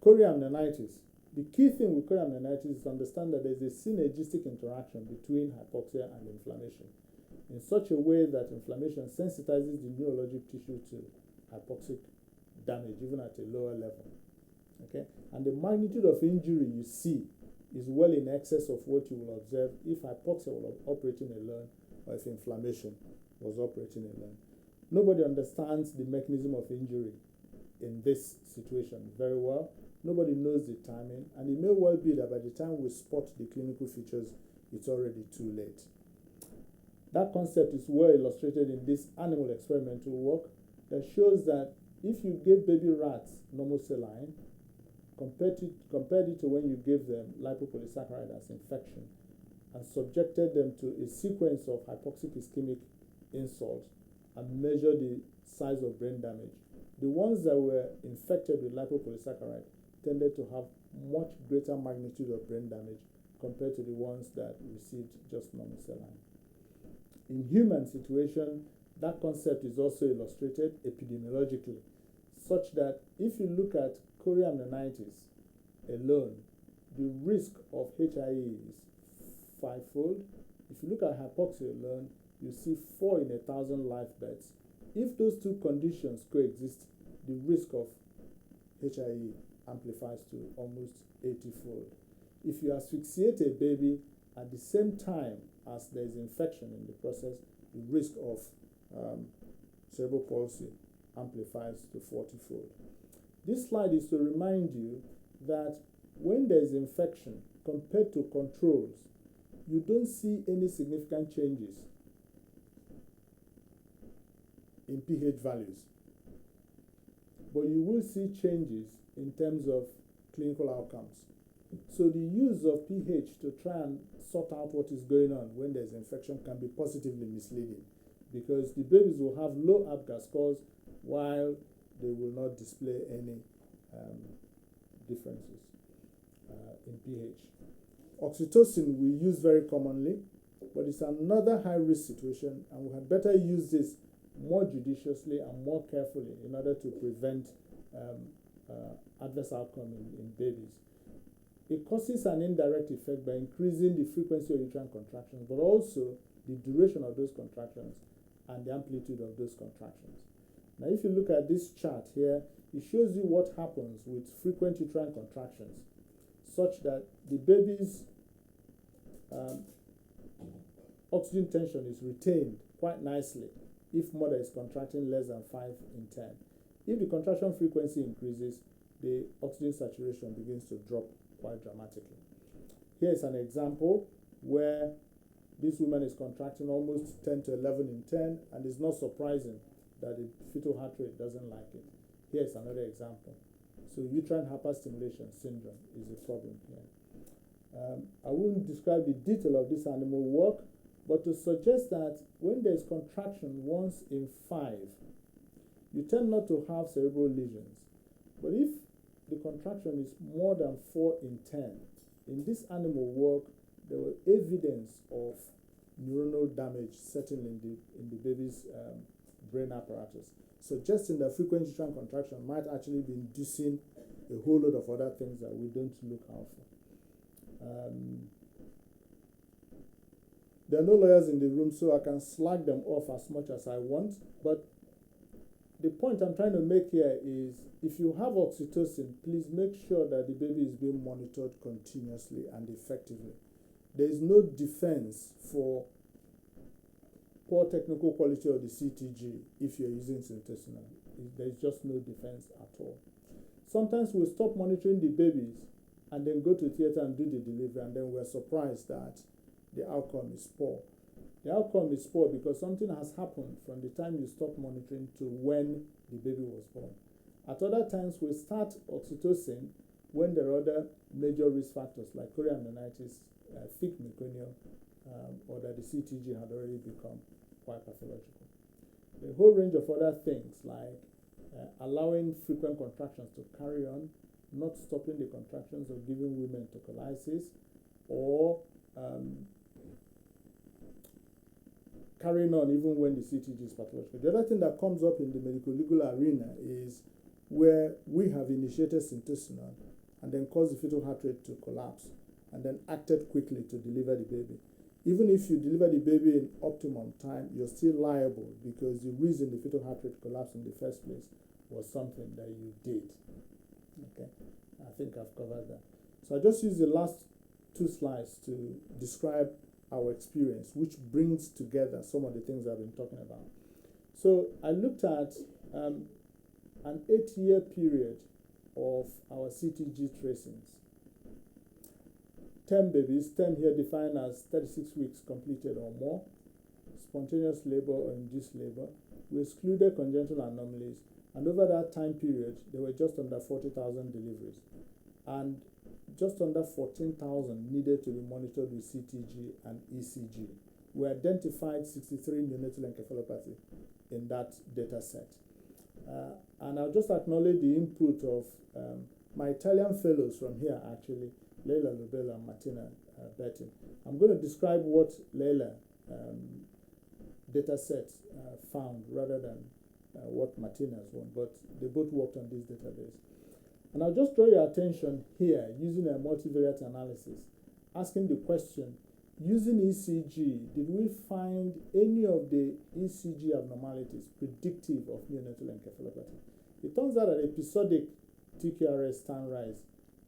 Chorioamnionitis. The key thing with chorioamnionitis is to understand that there's a synergistic interaction between hypoxia and inflammation in such a way that inflammation sensitizes the neurologic tissue to hypoxic damage, even at a lower level. Okay? And the magnitude of injury you see is well in excess of what you will observe if hypoxia was operating alone or if inflammation was operating alone. Nobody understands the mechanism of injury in this situation very well. Nobody knows the timing, and it may well be that by the time we spot the clinical features, it's already too late. That concept is well illustrated in this animal experimental work that shows that if you give baby rats normal saline, compared it to when you give them lipopolysaccharide as infection, and subjected them to a sequence of hypoxic ischemic insults and measure the size of brain damage, the ones that were infected with lipopolysaccharide tended to have much greater magnitude of brain damage compared to the ones that received just normal saline. In human situation, that concept is also illustrated epidemiologically, such that if you look at chorioamnionitis alone, the risk of HIE is 5-fold. If you look at hypoxia alone, you see 4 in 1,000 live births. If those two conditions coexist, the risk of HIE amplifies to almost 80-fold. If you asphyxiate a baby at the same time as there is infection in the process, the risk of cerebral palsy amplifies to 40-fold. This slide is to remind you that when there is infection compared to controls, you don't see any significant changes in pH values, but you will see changes in terms of clinical outcomes. So the use of pH to try and sort out what is going on when there's infection can be positively misleading, because the babies will have low APGAR scores while they will not display any differences in pH. Oxytocin we use very commonly, but it's another high-risk situation, and we had better use this more judiciously and more carefully in order to prevent adverse outcome in babies. It causes an indirect effect by increasing the frequency of uterine contractions, but also the duration of those contractions and the amplitude of those contractions. Now, if you look at this chart here, it shows you what happens with frequent uterine contractions, such that the baby's oxygen tension is retained quite nicely if mother is contracting less than 5 in 10. If the contraction frequency increases, the oxygen saturation begins to drop quite dramatically. Here is an example where this woman is contracting almost 10 to 11 in 10, and it's not surprising that the fetal heart rate doesn't like it. Here is another example. So uterine hyperstimulation syndrome is a problem here. I wouldn't describe the detail of this animal work, but to suggest that when there's contraction once in 5, you tend not to have cerebral lesions. But if the contraction is more than 4 in 10, in this animal work, there was evidence of neuronal damage setting in the baby's brain apparatus, suggesting that frequent uterine contraction might actually be inducing a whole lot of other things that we don't look out for. There are no lawyers in the room, so I can slag them off as much as I want, but the point I'm trying to make here is if you have oxytocin, please make sure that the baby is being monitored continuously and effectively. There is no defense for poor technical quality of the CTG if you're using syntesinol. There's just no defense at all. Sometimes we stop monitoring the babies and then go to theater and do the delivery, and then we're surprised that the outcome is poor. The outcome is poor because something has happened from the time you stop monitoring to when the baby was born. At other times, we start oxytocin when there are other major risk factors like chorioamnionitis, thick meconium, or that the CTG had already become quite pathological. A whole range of other things like allowing frequent contractions to carry on, not stopping the contractions or giving women tocolysis, or carrying on even when the CTG is pathological. The other thing that comes up in the medical legal arena is where we have initiated syntesinol and then caused the fetal heart rate to collapse and then acted quickly to deliver the baby. Even if you deliver the baby in optimum time, you're still liable because the reason the fetal heart rate collapsed in the first place was something that you did. Okay, I think I've covered that. So I just use the last two slides to describe our experience, which brings together some of the things I've been talking about. So I looked at an 8-year period of our CTG tracings. 10 babies, 10 here defined as 36 weeks completed or more, spontaneous labor or induced labor. We excluded congenital anomalies, and over that time period, there were just under 40,000 deliveries. And just under 14,000 needed to be monitored with CTG and ECG. We identified 63 neonatal encephalopathy in that data set. And I'll just acknowledge the input of my Italian fellows from here, actually, Leila Lubella and Martina Betty. I'm going to describe what Leila data set found rather than what Martina's one, but they both worked on this database. And I'll just draw your attention here using a multivariate analysis, asking the question, using ECG, did we find any of the ECG abnormalities predictive of neonatal encephalopathy? It turns out that episodic TQRS stand rise,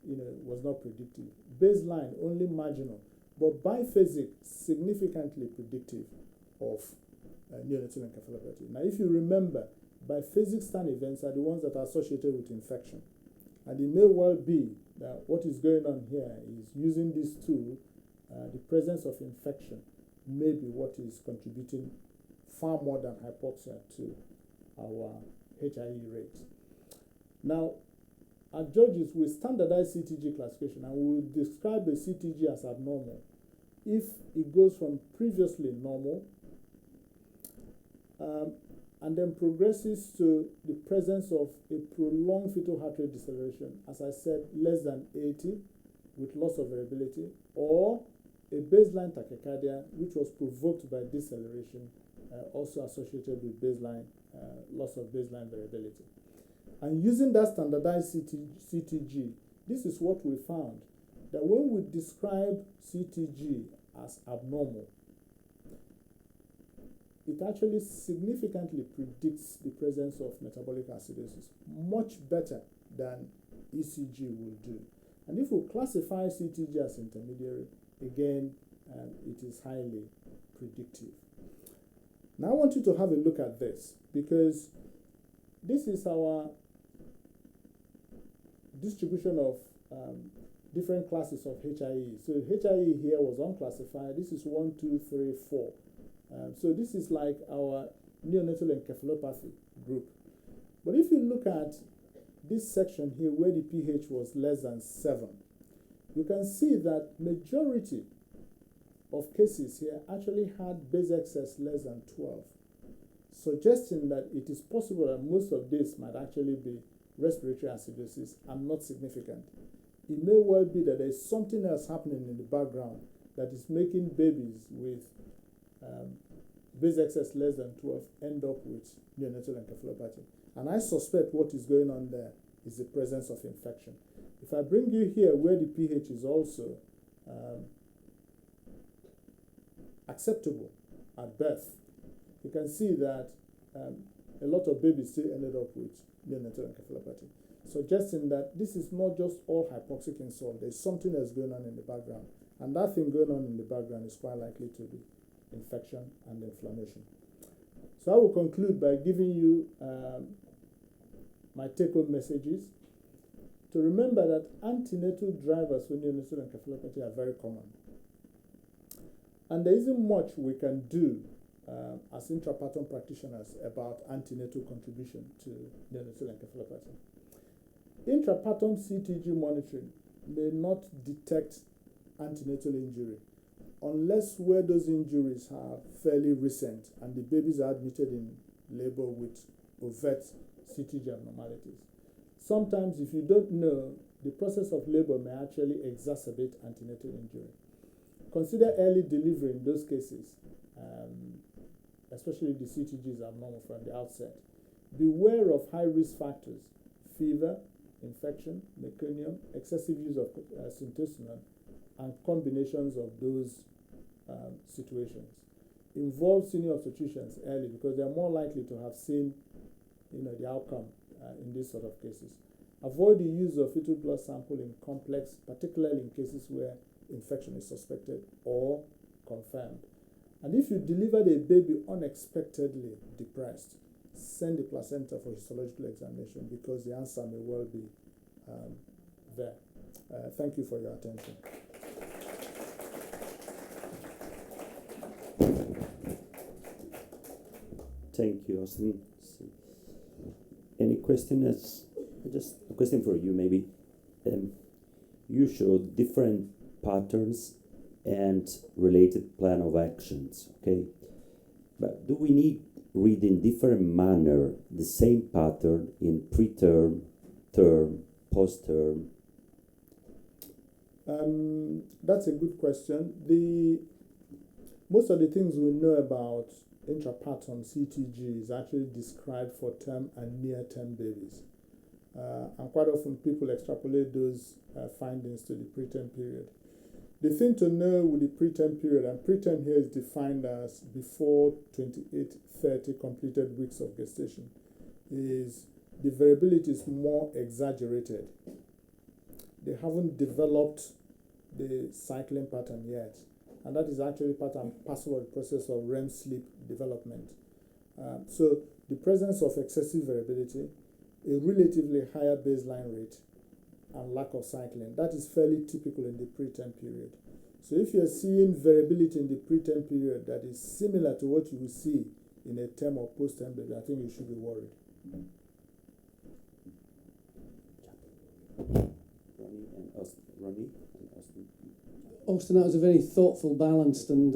was not predictive. Baseline, only marginal, but biphasic, significantly predictive of neonatal encephalopathy. Now, if you remember, biphasic stand events are the ones that are associated with infection. And it may well be that what is going on here is using this tool, the presence of infection may be what is contributing far more than hypoxia to our HIE rate. Now, at George's, we standardize CTG classification and we will describe the CTG as abnormal if it goes from previously normal and then progresses to the presence of a prolonged fetal heart rate deceleration, as I said, less than 80 with loss of variability, or a baseline tachycardia which was provoked by deceleration, also associated with baseline loss of baseline variability. And using that standardized CTG, this is what we found, that when we describe CTG as abnormal, it actually significantly predicts the presence of metabolic acidosis, much better than ECG will do. And if we classify CTG as intermediary, again, it is highly predictive. Now I want you to have a look at this, because this is our distribution of different classes of HIE. So HIE here was unclassified. This is 1, 2, 3, 4. So this is like our neonatal encephalopathy group. But if you look at this section here where the pH was less than 7, you can see that majority of cases here actually had base excess less than 12, suggesting that it is possible that most of this might actually be respiratory acidosis and not significant. It may well be that there is something else happening in the background that is making babies with base excess less than 12 end up with neonatal encephalopathy. And I suspect what is going on there is the presence of infection. If I bring you here where the pH is also acceptable at birth, you can see that a lot of babies still ended up with neonatal encephalopathy, suggesting that this is not just all hypoxic insult. There's something else going on in the background, and that thing going on in the background is quite likely to be infection and inflammation. So I will conclude by giving you my take-home messages. To remember that antenatal drivers for neonatal encephalopathy are very common, and there isn't much we can do as intrapartum practitioners about antenatal contribution to neonatal encephalopathy. Intrapartum CTG monitoring may not detect antenatal injury unless where those injuries are fairly recent and the babies are admitted in labor with overt CTG abnormalities. Sometimes, if you don't know, the process of labor may actually exacerbate antenatal injury. Consider early delivery in those cases, especially the CTGs abnormal from the outset. Beware of high-risk factors: fever, infection, meconium, excessive use of syntocinon, and combinations of those situations. Involve senior obstetricians early because they are more likely to have seen, the outcome in these sort of cases. Avoid the use of fetal blood sample in complex, particularly in cases where infection is suspected or confirmed. And if you delivered a baby unexpectedly depressed, send the placenta for histological examination because the answer may well be there. Thank you for your attention. Thank you, Austin. Any questions? Just a question for you, maybe. You showed different patterns and related plan of actions, okay? But do we need read in different manner the same pattern in preterm, term, post-term? That's a good question. Most of the things we know about intrapartum CTG is actually described for term and near-term babies. And quite often people extrapolate those findings to the preterm period. The thing to know with the preterm period, and preterm here is defined as before 28-30 completed weeks of gestation, is the variability is more exaggerated. They haven't developed the cycling pattern yet, and that is actually part and parcel of the process of REM sleep development. So the presence of excessive variability, a relatively higher baseline rate, and lack of cycling, that is fairly typical in the preterm period. So if you're seeing variability in the preterm period that is similar to what you will see in a term or post-term baby, I think you should be worried. Ronnie? Austin, that was a very thoughtful, balanced, and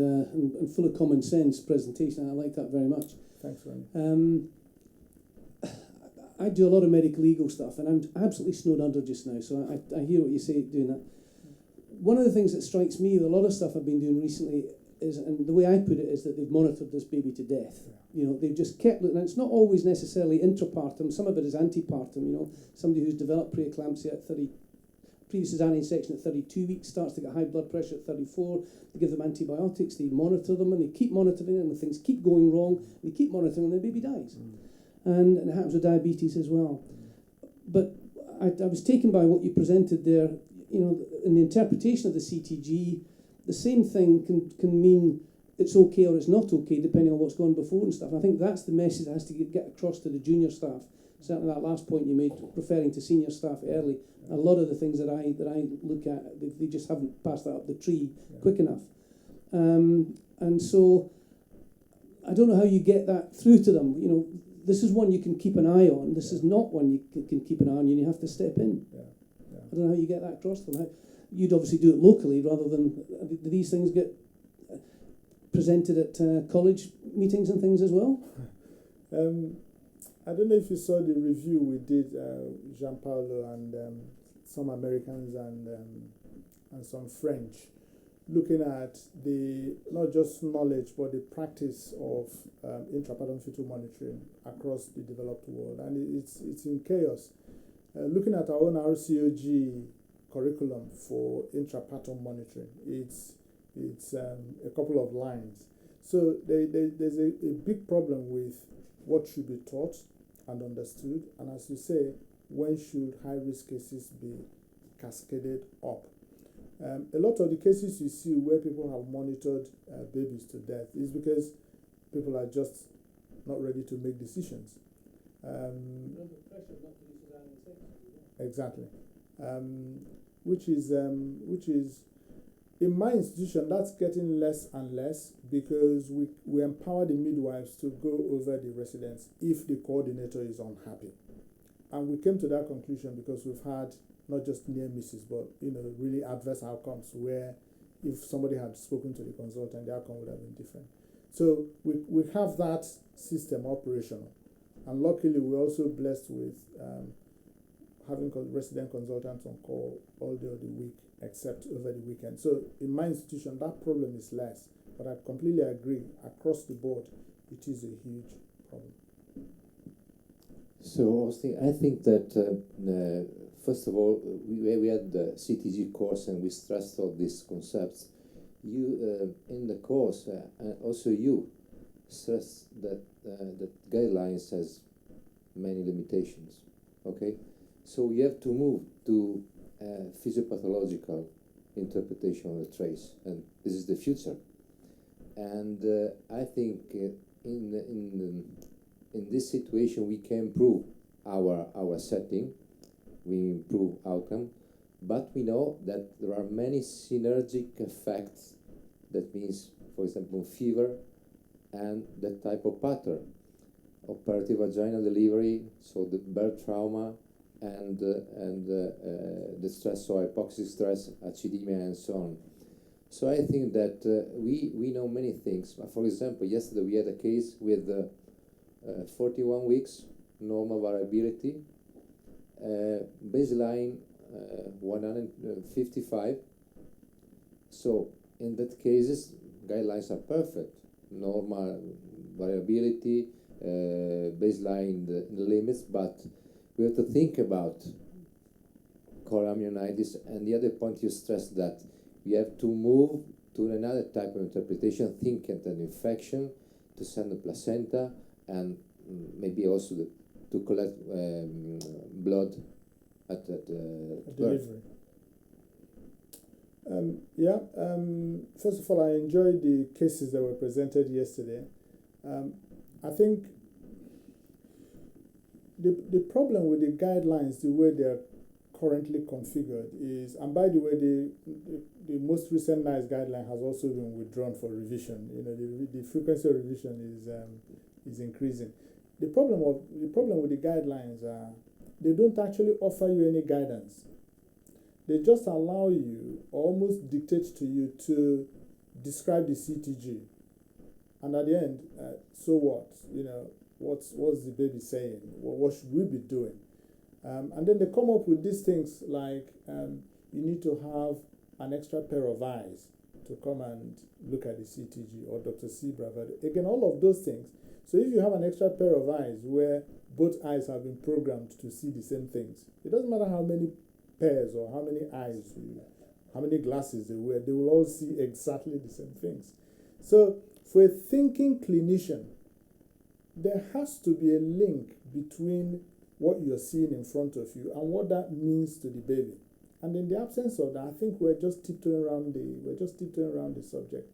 full of common sense presentation. I like that very much. Thanks, Ronnie. I do a lot of medical legal stuff, and I'm absolutely snowed under just now, so I hear what you say doing that. One of the things that strikes me with a lot of stuff I've been doing recently is, and the way I put it is that they've monitored this baby to death. You know, they've just kept looking, and it's not always necessarily intrapartum, some of it is antepartum, somebody who's developed preeclampsia at 30, previous cesarean section at 32 weeks, starts to get high blood pressure at 34, they give them antibiotics, they monitor them, and they keep monitoring them, and things keep going wrong, they keep monitoring, and the baby dies. And it happens with diabetes as well. But I was taken by what you presented there. In the interpretation of the CTG, the same thing can mean it's okay or it's not okay, depending on what's gone before and stuff. And I think that's the message that has to get across to the junior staff. Certainly that last point you made, referring to senior staff early. A lot of the things that I look at, they just haven't passed that up the tree quick enough. And so I don't know how you get that through to them. This is one you can keep an eye on. This is not one you can keep an eye on. You have to step in. I don't know how you get that across to them. You'd obviously do it locally rather than... Do these things get presented at college meetings and things as well? I don't know if you saw the review we did, Gianpaolo and some Americans and some French. looking at the not just knowledge but the practice of intrapartum fetal monitoring across the developed world, and it's in chaos. Looking at our own RCOG curriculum for intrapartum monitoring, it's a couple of lines. So there's a big problem with what should be taught and understood, and as you say, when should high-risk cases be cascaded up. A lot of the cases you see where people have monitored babies to death is because people are just not ready to make decisions. Exactly. Which is in my institution, that's getting less and less because we empower the midwives to go over the residents if the coordinator is unhappy. And we came to that conclusion because we've had not just near misses, but really adverse outcomes where if somebody had spoken to the consultant, the outcome would have been different. So we have that system operational, and luckily we're also blessed with having resident consultants on call all day of the week, except over the weekend. So in my institution, that problem is less, but I completely agree across the board, it is a huge problem. So, Austin, I think that first of all, we had the CTG course and we stressed all these concepts. You, in the course, also you stressed that that guidelines has many limitations, okay? So you have to move to physiopathological interpretation of the trace, and this is the future. And I think in this situation we can improve our setting, we improve outcome, but we know that there are many synergic effects. That means, for example, fever and that type of pattern, operative vaginal delivery, so the birth trauma and the stress, so hypoxic stress, acidemia, and so on. So I think that we know many things. For example, yesterday we had a case with 41 weeks, normal variability, baseline 155. So in that cases, guidelines are perfect. Normal variability, baseline in the limits, but we have to think about choramnionitis. And the other point you stressed that we have to move to another type of interpretation, think at an infection, to send the placenta, and maybe also to collect blood at delivery. First of all, I enjoyed the cases that were presented yesterday. I think the problem with the guidelines, the way they're currently configured is, and by the way, the most recent NICE guideline has also been withdrawn for revision. The frequency of revision is increasing. The problem with the guidelines are they don't actually offer you any guidance. They just allow you, or almost dictate to you, to describe the CTG, and at the end, so what? What's the baby saying? What should we be doing? And then they come up with these things like you need to have an extra pair of eyes to come and look at the CTG, or Dr. Sebra. Again, all of those things. So if you have an extra pair of eyes where both eyes have been programmed to see the same things, it doesn't matter how many pairs or how many eyes, how many glasses they wear, they will all see exactly the same things. So for a thinking clinician, there has to be a link between what you're seeing in front of you and what that means to the baby. And in the absence of that, I think we're just tiptoeing around the subject.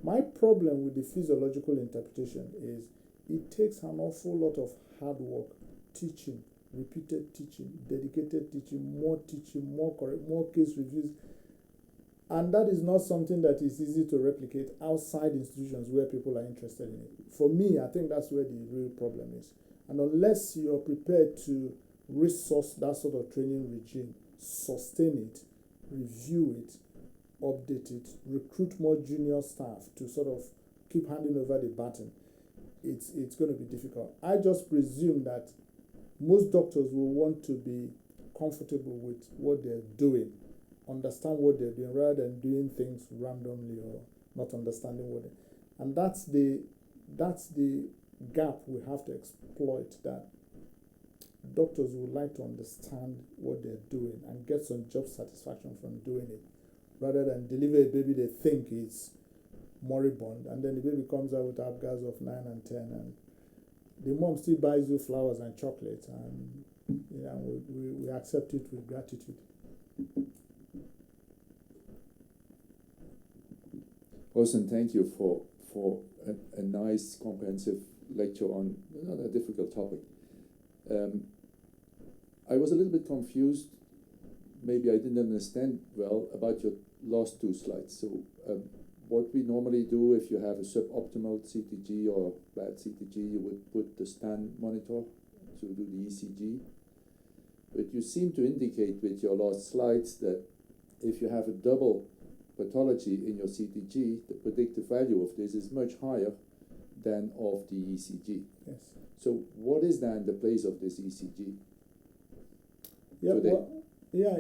My problem with the physiological interpretation is it takes an awful lot of hard work, teaching, repeated teaching, dedicated teaching, more case reviews. And that is not something that is easy to replicate outside institutions where people are interested in it. For me, I think that's where the real problem is. And unless you're prepared to resource that sort of training regime, sustain it, review it, update it, recruit more junior staff to sort of keep handing over the baton, it's going to be difficult. I just presume that most doctors will want to be comfortable with what they're doing understand what they're doing rather than doing things randomly or not understanding what they, and that's the gap we have to exploit, that doctors would like to understand what they're doing and get some job satisfaction from doing it, rather than deliver a baby they think is moribund, and then the baby comes out with Apgars of 9 and 10, and the mom still buys you flowers and chocolate, and we accept it with gratitude. Austin, thank you for a nice, comprehensive lecture on another difficult topic. I was a little bit confused. Maybe I didn't understand well about your last 2 slides. So what we normally do if you have a suboptimal CTG or bad CTG, you would put the stand monitor to do the ECG. But you seem to indicate with your last slides that if you have a double pathology in your CTG, the predictive value of this is much higher than of the ECG. Yes. So what is then the place of this ECG? Yeah, today? well, yeah,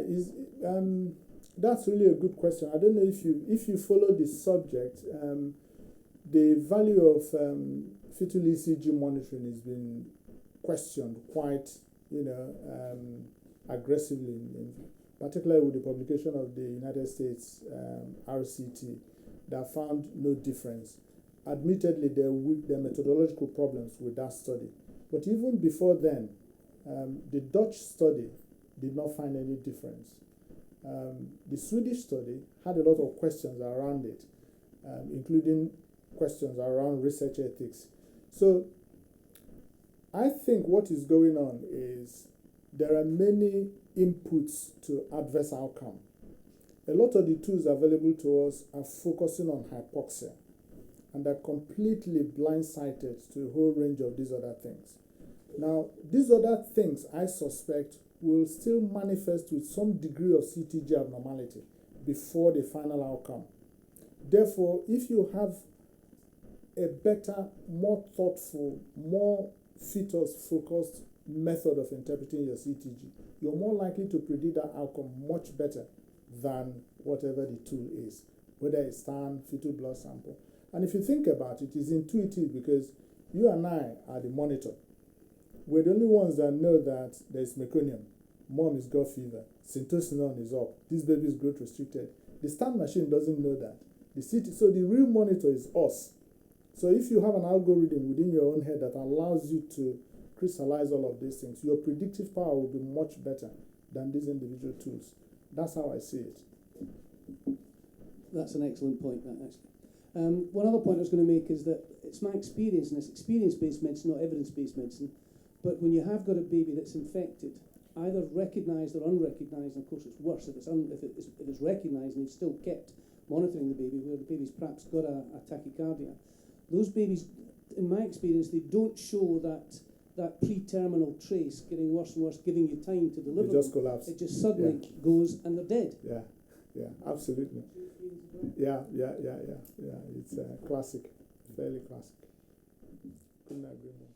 that's really a good question. I don't know if you follow this subject. The value of fetal ECG monitoring has been questioned quite, aggressively, particularly with the publication of the United States RCT that found no difference. Admittedly, there are methodological problems with that study, but even before then, the Dutch study did not find any difference. The Swedish study had a lot of questions around it, including questions around research ethics. So I think what is going on is there are many inputs to adverse outcome. A lot of the tools available to us are focusing on hypoxia, and are completely blindsided to a whole range of these other things. Now, these other things, I suspect, will still manifest with some degree of CTG abnormality before the final outcome. Therefore, if you have a better, more thoughtful, more fetus-focused method of interpreting your CTG, you're more likely to predict that outcome much better than whatever the tool is, whether it's stand, fetal blood sample. And if you think about it, it's intuitive because you and I are the monitor. We're the only ones that know that there's meconium. Mom has got fever. Syntocinon is up. This baby is growth restricted. The stand machine doesn't know that. So the real monitor is us. So if you have an algorithm within your own head that allows you to crystallize all of these things, your predictive power will be much better than these individual tools. That's how I see it. That's an excellent point, that actually. One other point I was going to make is that it's my experience, and it's experience-based medicine, not evidence-based medicine, but when you have got a baby that's infected, either recognised or unrecognised, and of course it's worse if it's recognised and you've still kept monitoring the baby, where the baby's perhaps got a tachycardia, those babies, in my experience, they don't show that pre-terminal trace getting worse and worse, giving you time to deliver. It just collapses. It just suddenly goes and they're dead. Yeah, absolutely. Yeah. It's classic, fairly classic. Couldn't agree more.